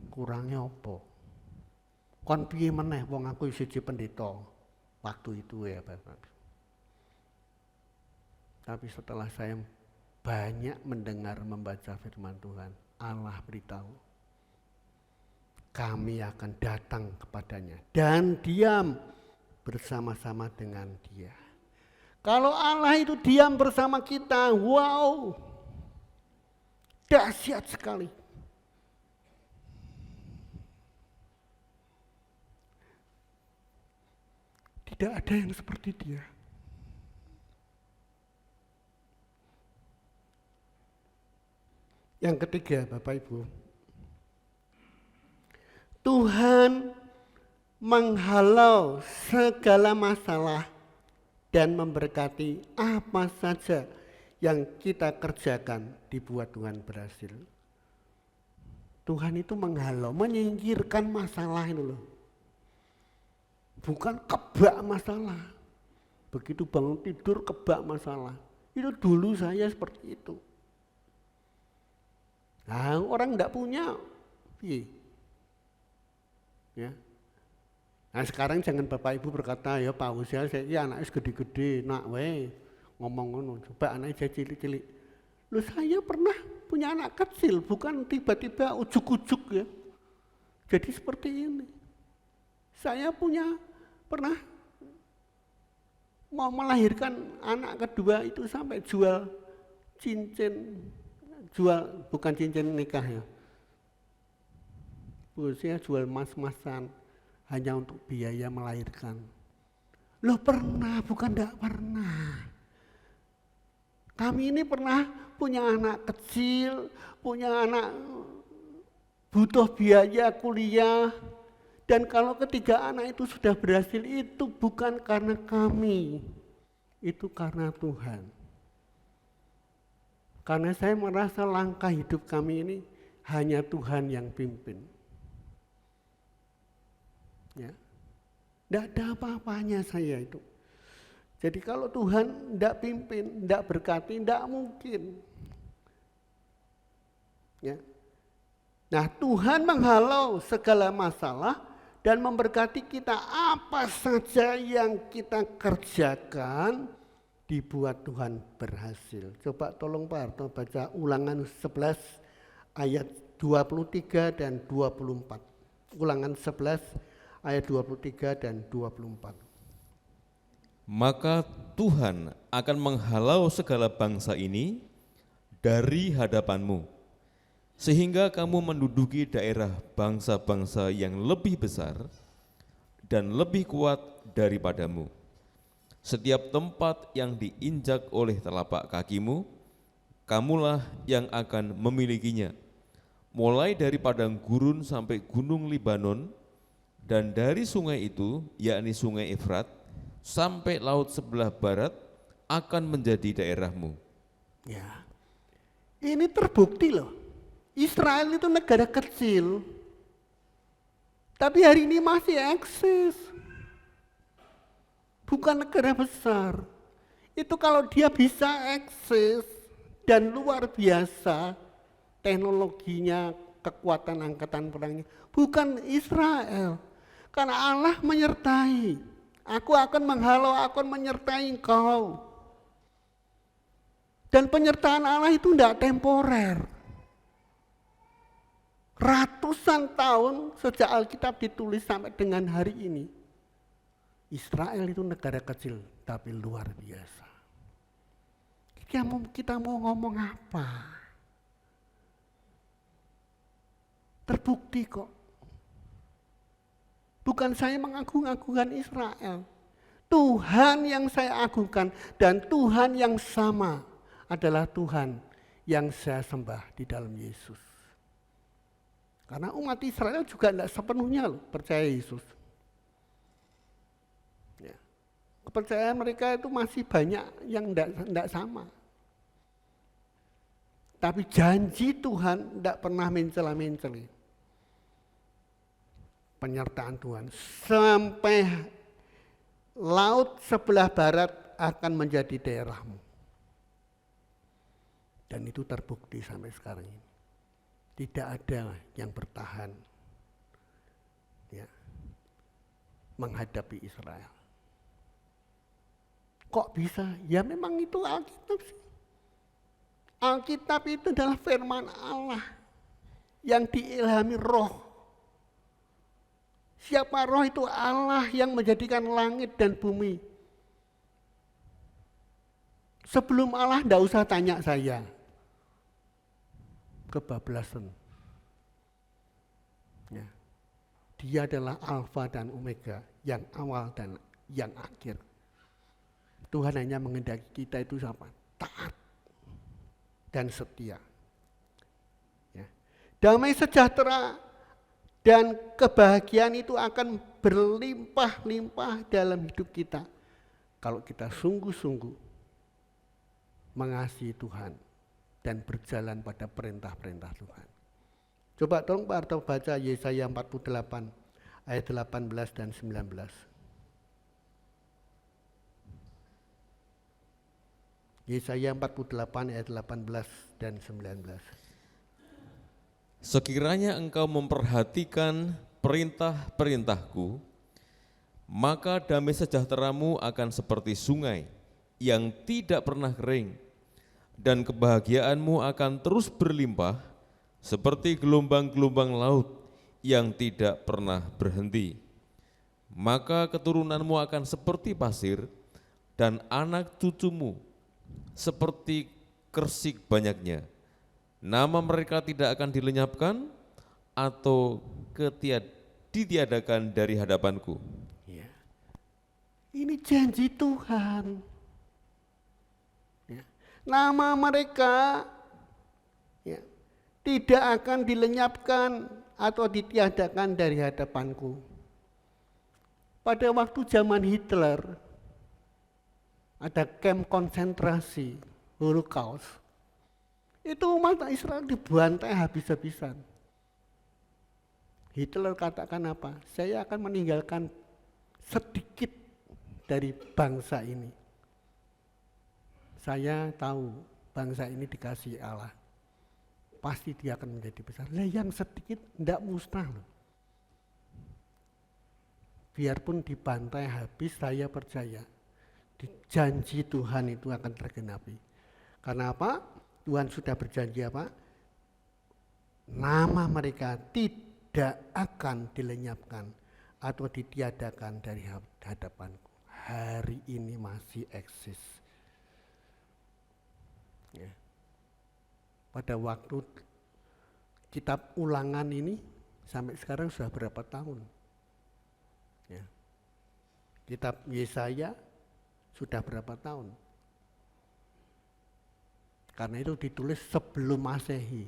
kurangnya apa? Kon piye meneh wong aku siji pendeta waktu itu ya Bapak. Tapi setelah saya banyak mendengar membaca firman Tuhan, Allah beritahu kami akan datang kepadanya dan diam bersama-sama dengan dia. Kalau Allah itu diam bersama kita, wow, dahsyat sekali. Tidak ada yang seperti dia. Yang ketiga, Bapak Ibu, Tuhan menghalau segala masalah dan memberkati apa saja yang kita kerjakan dibuat Tuhan berhasil. Tuhan itu menghalau, menyingkirkan masalah itu loh. Bukan kebak masalah. Begitu bangun tidur kebak masalah. Itu dulu saya seperti itu. Nah, orang enggak punya, ya. Nah sekarang jangan Bapak Ibu berkata, ya Pak Usia saya anaknya gede-gede, nak weh ngomong ngono, coba anaknya saya cilik-cilik. Loh saya pernah punya anak kecil, bukan tiba-tiba ujuk-ujuk ya. Jadi seperti ini. Saya pernah mau melahirkan anak kedua itu sampai jual cincin, bukan cincin nikah ya. Saya jual emas-emasan hanya untuk biaya melahirkan. Loh pernah, bukan enggak pernah. Kami ini pernah punya anak kecil, punya anak butuh biaya kuliah. Dan kalau ketiga anak itu sudah berhasil, itu bukan karena kami, itu karena Tuhan. Karena saya merasa langkah hidup kami ini hanya Tuhan yang pimpin. Ya, tidak ada apa-apanya saya itu. Jadi kalau Tuhan tidak pimpin, tidak berkati, tidak mungkin. Ya. Nah Tuhan menghalau segala masalah dan memberkati kita, apa saja yang kita kerjakan dibuat Tuhan berhasil. Coba tolong Pak Harto baca Ulangan 11 ayat 23 dan 24. Ulangan 11 ayat 23 dan 24. Maka Tuhan akan menghalau segala bangsa ini dari hadapanmu, sehingga kamu menduduki daerah bangsa-bangsa yang lebih besar dan lebih kuat daripadamu. Setiap tempat yang diinjak oleh telapak kakimu, kamulah yang akan memilikinya, mulai dari padang gurun sampai gunung Libanon, dan dari sungai itu, yakni sungai Efrat, sampai laut sebelah barat akan menjadi daerahmu. Ya, ini terbukti loh. Israel itu negara kecil, tapi hari ini masih eksis. Bukan negara besar. Itu kalau dia bisa eksis dan luar biasa teknologinya, kekuatan angkatan perangnya, bukan Israel. Karena Allah menyertai. Aku akan menghalau, akan menyertai engkau. Dan penyertaan Allah itu tidak temporer. Ratusan tahun sejak Alkitab ditulis sampai dengan hari ini. Israel itu negara kecil tapi luar biasa. Kita mau ngomong apa? Terbukti kok. Bukan saya mengagung-agungkan Israel. Tuhan yang saya agungkan dan Tuhan yang sama adalah Tuhan yang saya sembah di dalam Yesus. Karena umat Israel juga tidak sepenuhnya loh percaya Yesus. Ya. Kepercayaan mereka itu masih banyak yang tidak sama. Tapi janji Tuhan tidak pernah mencela-menceli. Penyertaan Tuhan sampai laut sebelah barat akan menjadi daerahmu. Dan itu terbukti sampai sekarang ini. Tidak ada yang bertahan ya, menghadapi Israel. Kok bisa? Ya memang itu Alkitab sih. Alkitab itu adalah firman Allah yang diilhami Roh. Siapa Roh itu? Allah yang menjadikan langit dan bumi. Sebelum Allah tidak usah tanya saya. Kebablasan. Ya. Dia adalah Alfa dan Omega, yang awal dan yang akhir. Tuhan hanya menghendaki kita itu siapa? Taat dan setia. Ya. Damai sejahtera dan kebahagiaan itu akan berlimpah-limpah dalam hidup kita. Kalau kita sungguh-sungguh mengasihi Tuhan dan berjalan pada perintah-perintah Tuhan. Coba tolong Pak Arto baca Yesaya 48 ayat 18 dan 19. Yesaya 48 ayat 18 dan 19. Sekiranya engkau memperhatikan perintah-perintahku, maka damai sejahteramu akan seperti sungai yang tidak pernah kering, dan kebahagiaanmu akan terus berlimpah seperti gelombang-gelombang laut yang tidak pernah berhenti. Maka keturunanmu akan seperti pasir, dan anak cucumu seperti kersik banyaknya. Nama mereka tidak akan dilenyapkan atau ditiadakan dari hadapanku. Ya. Ini janji Tuhan. Ya. Nama mereka ya, tidak akan dilenyapkan atau ditiadakan dari hadapanku. Pada waktu zaman Hitler, ada kamp konsentrasi, Holocaust. Itu umat Israel dibantai habis-habisan. Hitler katakan apa? Saya akan meninggalkan sedikit dari bangsa ini. Saya tahu bangsa ini dikasih Allah. Pasti dia akan menjadi besar. Lah yang sedikit tidak musnah loh. Biarpun dibantai habis, saya percaya janji Tuhan itu akan tergenapi. Karena apa? Tuhan sudah berjanji apa? Nama mereka tidak akan dilenyapkan atau ditiadakan dari hadapanku. Hari ini masih eksis. Ya. Pada waktu kitab Ulangan ini sampai sekarang sudah berapa tahun? Ya. Kitab Yesaya sudah berapa tahun? Karena itu ditulis sebelum Masehi.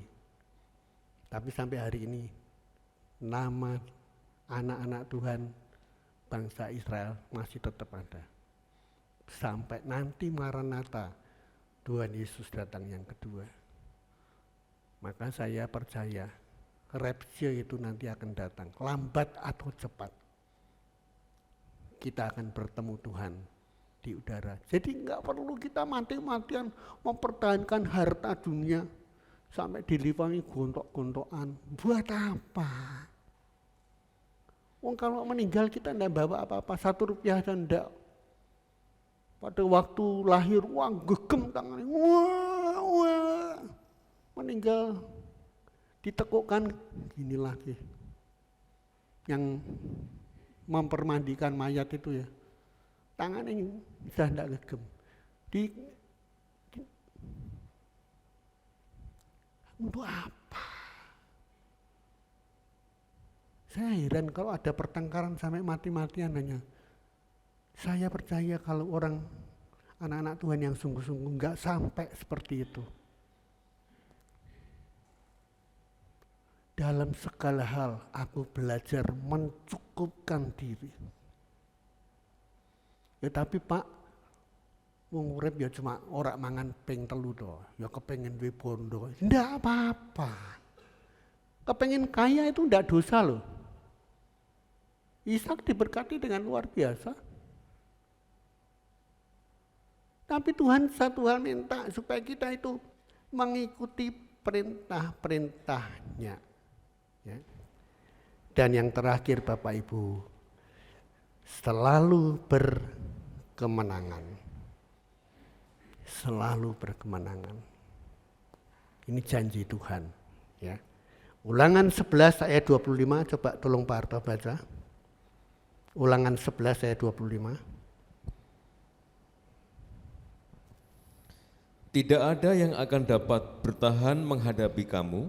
Tapi sampai hari ini nama anak-anak Tuhan bangsa Israel masih tetap ada. Sampai nanti Maranatha, Tuhan Yesus datang yang kedua. Maka saya percaya rapture itu nanti akan datang, lambat atau cepat. Kita akan bertemu Tuhan di udara. Jadi enggak perlu kita mati-matian mempertahankan harta dunia sampai dilipangi gontok-gontokan. Buat apa? Wong kalau meninggal kita enggak bawa apa-apa, 1 rupiah aja enggak. Pada waktu lahir, wah gegem tangannya, wah. Meninggal ditekukkan gini lagi. Yang mempermandikan mayat itu ya. Tangannya sudah tidak gegem. Untuk apa? Saya heran kalau ada pertengkaran sampai mati-matian hanya. Saya percaya kalau orang anak-anak Tuhan yang sungguh-sungguh enggak sampai seperti itu. Dalam segala hal aku belajar mencukupkan diri. Ya tapi Pak, wong urip ya cuma ora mangan ping 3 to, ya kepengen duwe bondo. Ndak apa-apa. Kepengen kaya itu ndak dosa loh. Ishak diberkati dengan luar biasa. Tapi Tuhan satu hal minta supaya kita itu mengikuti perintah-perintahnya. Ya. Dan yang terakhir Bapak Ibu, selalu berkemenangan. Selalu berkemenangan. Ini janji Tuhan. Ya. Ulangan 11 ayat 25, coba tolong Pak Arto baca. Ulangan 11 ayat 25. Tidak ada yang akan dapat bertahan menghadapi kamu.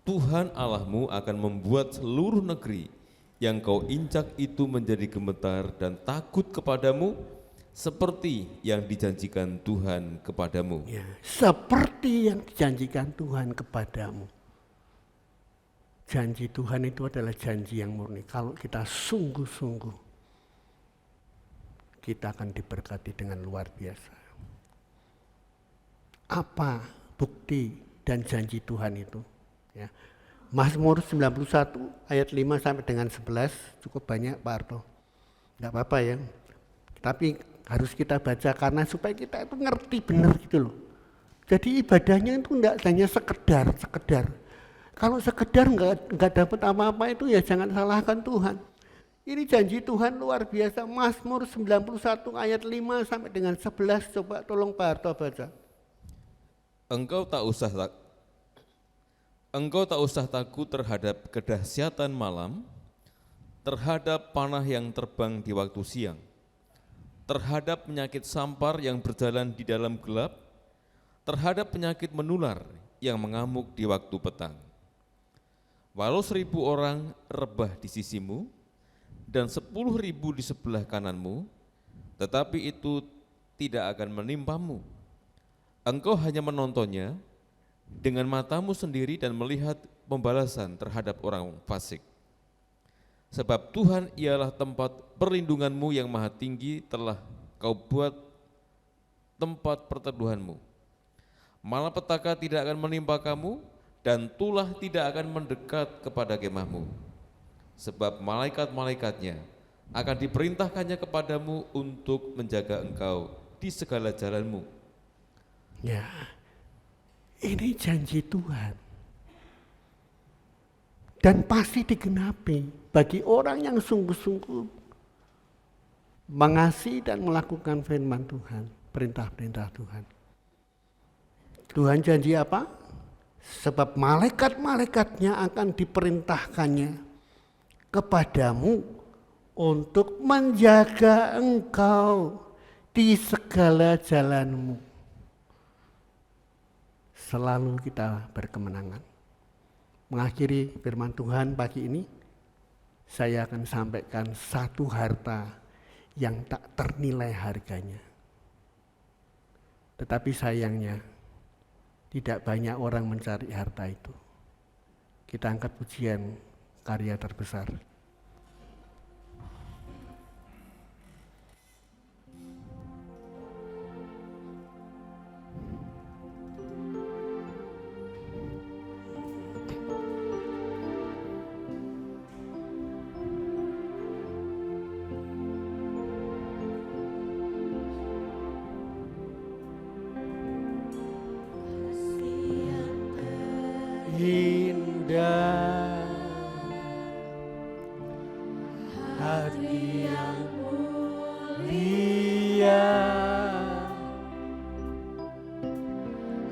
Tuhan Allahmu akan membuat seluruh negeri yang kau injak itu menjadi gemetar dan takut kepadamu, seperti yang dijanjikan Tuhan kepadamu. Ya, seperti yang dijanjikan Tuhan kepadamu. Janji Tuhan itu adalah janji yang murni. Kalau kita sungguh-sungguh, kita akan diberkati dengan luar biasa. Apa bukti dan janji Tuhan itu? Ya. Mazmur 91 ayat 5 sampai dengan 11 cukup banyak Pak Arto. Enggak apa-apa ya. Tapi harus kita baca karena supaya kita itu ngerti benar gitu loh. Jadi ibadahnya itu enggak hanya sekedar. Kalau sekedar enggak dapat apa-apa itu ya jangan salahkan Tuhan. Ini janji Tuhan luar biasa. Mazmur 91 ayat 5 sampai dengan 11. Coba tolong Pak Harto baca. Engkau tak usah takut terhadap kedahsyatan malam, terhadap panah yang terbang di waktu siang, terhadap penyakit sampar yang berjalan di dalam gelap, terhadap penyakit menular yang mengamuk di waktu petang. Walau 1.000 orang rebah di sisimu, dan 10.000 di sebelah kananmu, tetapi itu tidak akan menimpamu. Engkau hanya menontonnya dengan matamu sendiri dan melihat pembalasan terhadap orang fasik. Sebab Tuhan ialah tempat perlindunganmu yang maha tinggi, telah kau buat tempat perteduhanmu. Malapetaka tidak akan menimpa kamu, dan tulah tidak akan mendekat kepada kemahmu. Sebab malaikat-malaikatnya akan diperintahkannya kepadamu untuk menjaga engkau di segala jalanmu. Ya, ini janji Tuhan. Dan pasti digenapi bagi orang yang sungguh-sungguh mengasihi dan melakukan firman Tuhan, perintah-perintah Tuhan. Tuhan janji apa? Sebab malaikat-malaikatnya akan diperintahkannya kepadamu untuk menjaga engkau di segala jalanmu. Selalu kita berkemenangan. Mengakhiri firman Tuhan pagi ini, saya akan sampaikan satu harta yang tak ternilai harganya. Tetapi sayangnya, tidak banyak orang mencari harta itu. Kita angkat pujian karya terbesar. Indah hati yang mulia,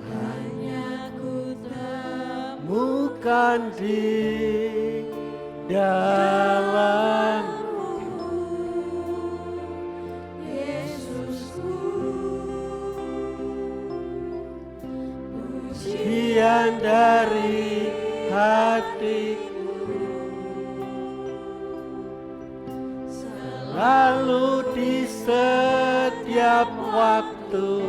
Hanya ku temukan di dalammu, Yesusku, pujian dari hatiku, selalu di setiap waktu,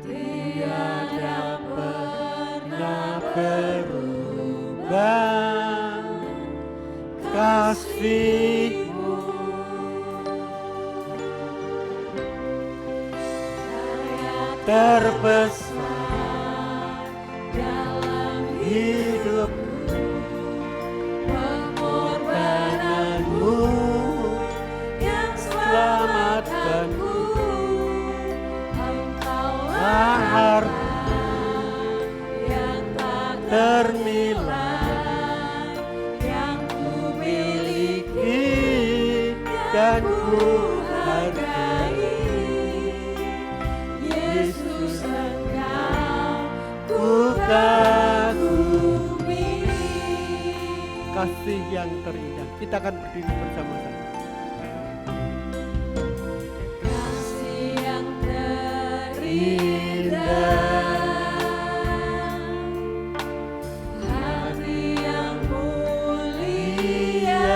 tiada pernah berubah kasih-Mu. Terbesar dalam hidup pengorbananmu yang selamatkanku, Engkaulah harta yang tak ternilai yang ku miliki dan ku hargai. Yesus, Engkau ku kagumi. kasih yang terindah. Kita akan berdiri bersama-sama. Kasih yang terindah, hati yang mulia,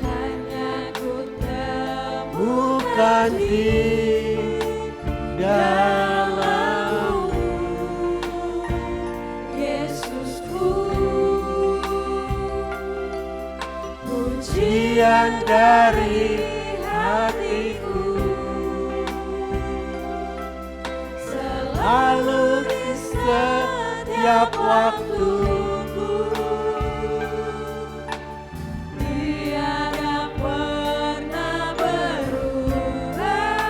hanya ku temukan Bukan di dalammu, Yesusku, pujian dari hatiku, setiap waktu. Tiada pernah berubah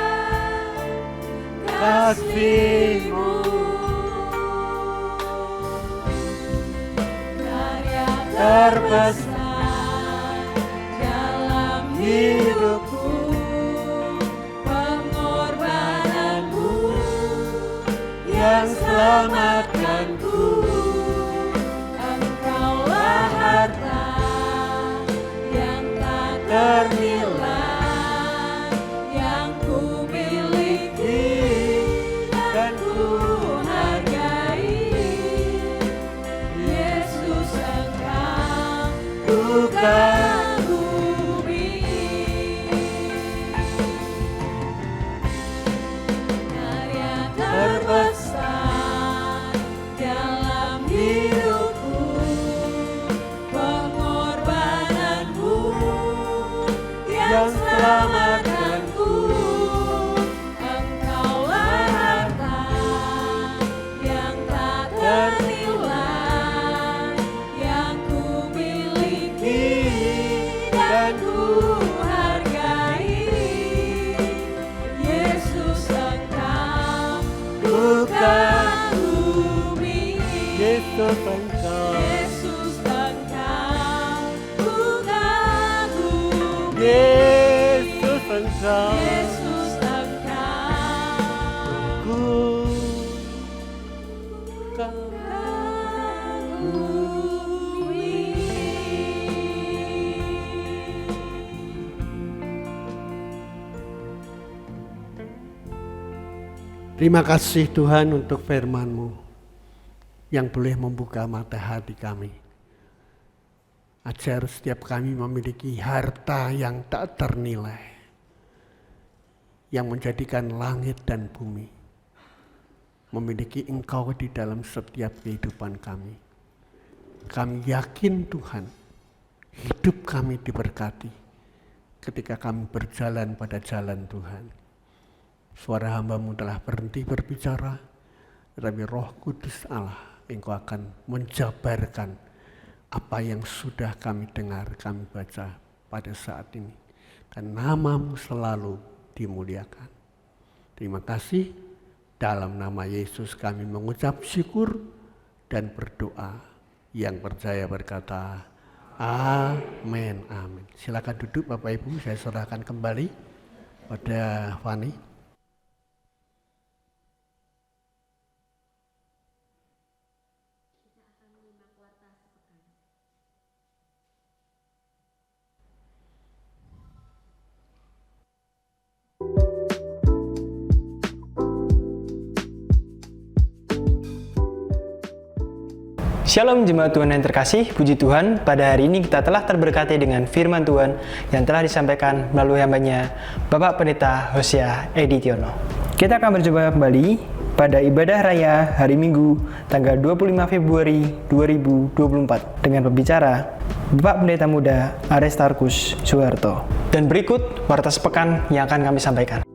Kasih-Mu karya terbesar dalam hidupku, pengorbananmu yang selamatkanku. Engkaulah harta yang tak ternilai yang ku miliki dan ku hargai. Yesus, Engkau bukan bumi, karya terbesar dalam hidupku, pengorbananmu yang selamatkanku. Engkaulah harta yang tak ternilai yang ku miliki dan ku hargai. Yesus, Engkau bukan bumi. Yesus Engkau, Yesus, Engkau bukan bumi. Yesus Engkau, Yesus, Engkau bukan. Terima kasih Tuhan untuk firman-Mu yang boleh membuka mata hati kami. Ajar setiap kami memiliki harta yang tak ternilai, yang menjadikan langit dan bumi, memiliki Engkau di dalam setiap kehidupan kami. Kami yakin Tuhan, hidup kami diberkati ketika kami berjalan pada jalan Tuhan. Suara hamba-Mu telah berhenti berbicara, tetapi Roh Kudus Allah, Engkau akan menjabarkan apa yang sudah kami dengar, kami baca pada saat ini. Dan nama-Mu selalu dimuliakan. Terima kasih, dalam nama Yesus kami mengucap syukur dan berdoa. Yang percaya berkata, amin, amin. Silakan duduk Bapak Ibu, saya serahkan kembali pada Fani. Shalom jemaat Tuhan yang terkasih, puji Tuhan, pada hari ini kita telah terberkati dengan firman Tuhan yang telah disampaikan melalui hambanya Bapak Pendeta Hosea Editiono. Kita akan berjumpa kembali pada ibadah raya hari Minggu tanggal 25 Februari 2024 dengan pembicara Bapak Pendeta Muda Aristarkus Suharto. Dan berikut warta sepekan yang akan kami sampaikan.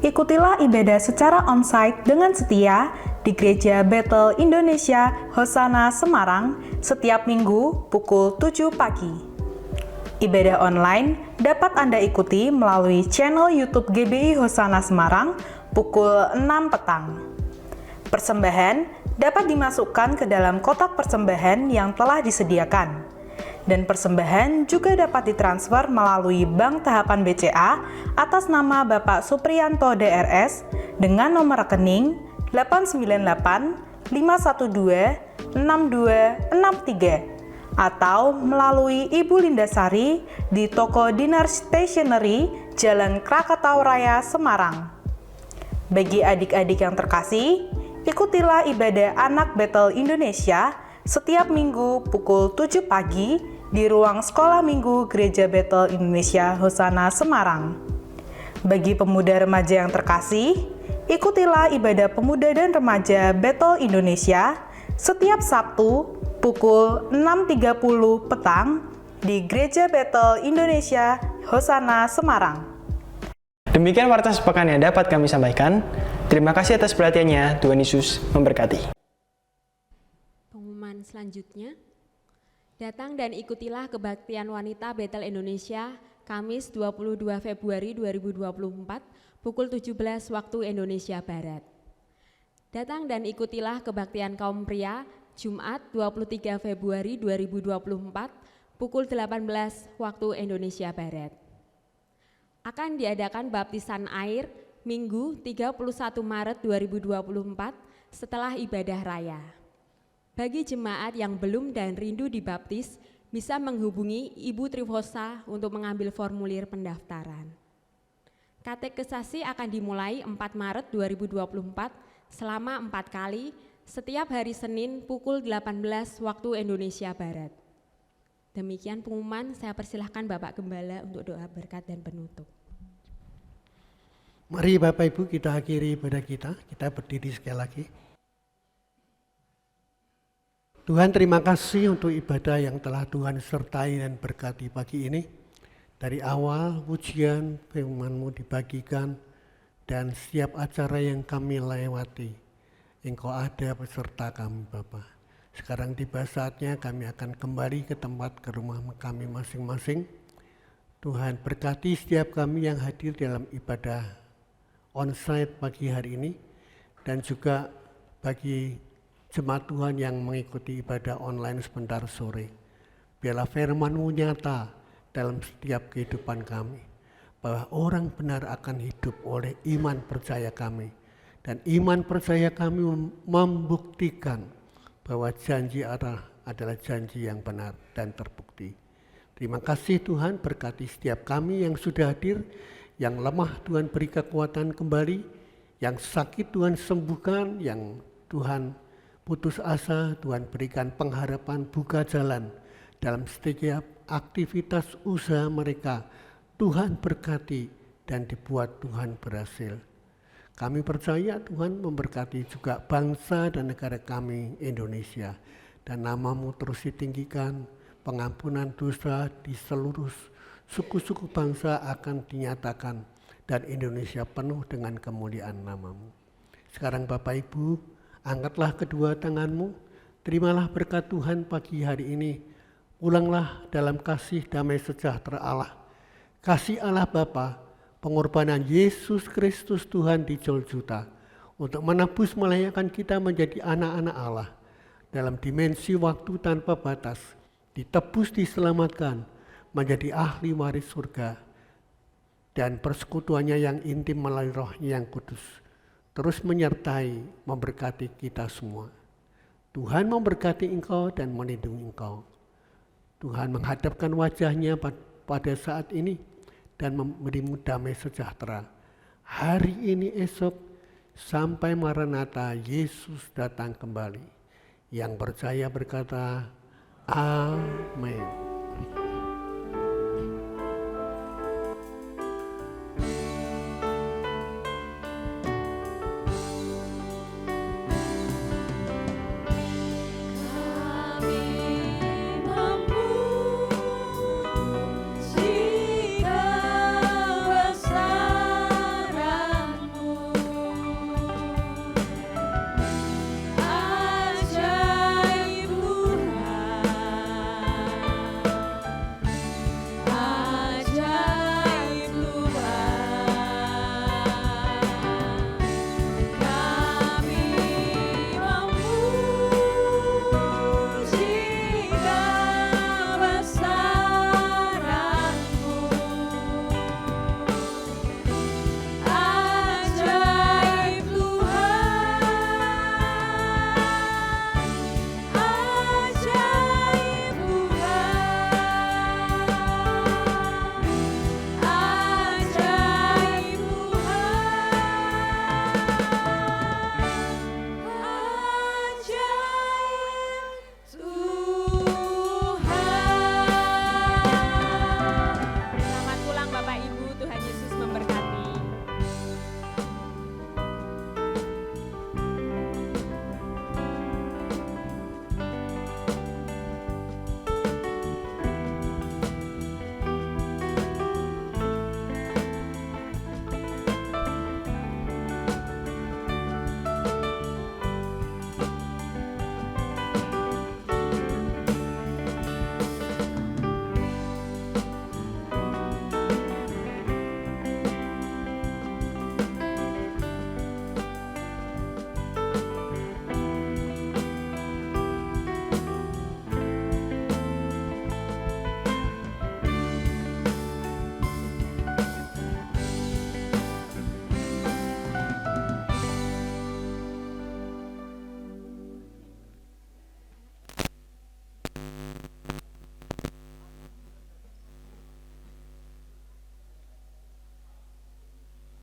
Ikutilah ibadah secara onsite dengan setia di Gereja Bethel Indonesia Hosana Semarang setiap Minggu pukul 7 pagi. Ibadah online dapat Anda ikuti melalui channel YouTube GBI Hosana Semarang pukul 6 petang. Persembahan dapat dimasukkan ke dalam kotak persembahan yang telah disediakan. Dan persembahan juga dapat ditransfer melalui Bank Tahapan BCA atas nama Bapak Supriyanto DRS dengan nomor rekening 898-512-6263 atau melalui Ibu Lindasari di Toko Dinar Stationery, Jalan Krakatau Raya, Semarang. Bagi adik-adik yang terkasih, ikutilah ibadah anak Bethel Indonesia setiap minggu pukul 7 pagi di ruang sekolah minggu Gereja Bethel Indonesia Hosana Semarang. Bagi pemuda remaja yang terkasih, ikutilah ibadah pemuda dan remaja Bethel Indonesia setiap Sabtu pukul 6.30 petang di Gereja Bethel Indonesia Hosana Semarang. Demikian warta sepekan yang dapat kami sampaikan. Terima kasih atas perhatiannya. Tuhan Yesus memberkati. Pengumuman selanjutnya, datang dan ikutilah kebaktian wanita Betel Indonesia, Kamis 22 Februari 2024, pukul 17 waktu Indonesia Barat. Datang dan ikutilah kebaktian kaum pria, Jumat 23 Februari 2024, pukul 18 waktu Indonesia Barat. Akan diadakan baptisan air Minggu 31 Maret 2024 setelah ibadah raya. Bagi jemaat yang belum dan rindu dibaptis, bisa menghubungi Ibu Trifosa untuk mengambil formulir pendaftaran. Katekisasi akan dimulai 4 Maret 2024 selama 4 kali setiap hari Senin pukul 18 waktu Indonesia Barat. Demikian pengumuman, saya persilahkan Bapak Gembala untuk doa berkat dan penutup. Mari Bapak Ibu kita akhiri ibadah kita berdiri sekali lagi. Tuhan, terima kasih untuk ibadah yang telah Tuhan sertai dan berkati pagi ini. Dari awal pujian firman-Mu dibagikan dan setiap acara yang kami lewati, Engkau ada beserta kami Bapa. Sekarang tiba saatnya kami akan kembali ke tempat, ke rumah kami masing-masing. Tuhan berkati setiap kami yang hadir dalam ibadah onsite pagi hari ini, dan juga bagi jemaat Tuhan yang mengikuti ibadah online sebentar sore. Biarlah firman-Mu nyata dalam setiap kehidupan kami, bahwa orang benar akan hidup oleh iman percaya kami, dan iman percaya kami membuktikan bahwa janji Allah adalah janji yang benar dan terbukti. Terima kasih Tuhan, berkati setiap kami yang sudah hadir, yang lemah Tuhan beri kekuatan kembali, yang sakit Tuhan sembuhkan, yang Tuhan putus asa, Tuhan berikan pengharapan, buka jalan dalam setiap aktivitas usaha mereka. Tuhan berkati dan dibuat Tuhan berhasil. Kami percaya Tuhan memberkati juga bangsa dan negara kami Indonesia. Dan nama-Mu terus ditinggikan, pengampunan dosa di seluruh suku-suku bangsa akan dinyatakan, dan Indonesia penuh dengan kemuliaan nama-Mu. Sekarang Bapak Ibu, angkatlah kedua tangan-Mu, terimalah berkat Tuhan pagi hari ini. Pulanglah dalam kasih damai sejahtera Allah. Kasih Allah Bapa, pengorbanan Yesus Kristus Tuhan di Golgota untuk menebus melayakkan kita menjadi anak-anak Allah dalam dimensi waktu tanpa batas, ditebus, diselamatkan, menjadi ahli waris surga, dan persekutuannya yang intim melalui Roh-Nya yang kudus terus menyertai, memberkati kita semua. Tuhan memberkati engkau dan melindungi engkau. Tuhan menghadapkan wajah-Nya pada saat ini dan memberimu damai sejahtera. Hari ini, esok, sampai Maranatha, Yesus datang kembali. Yang percaya berkata, Amin.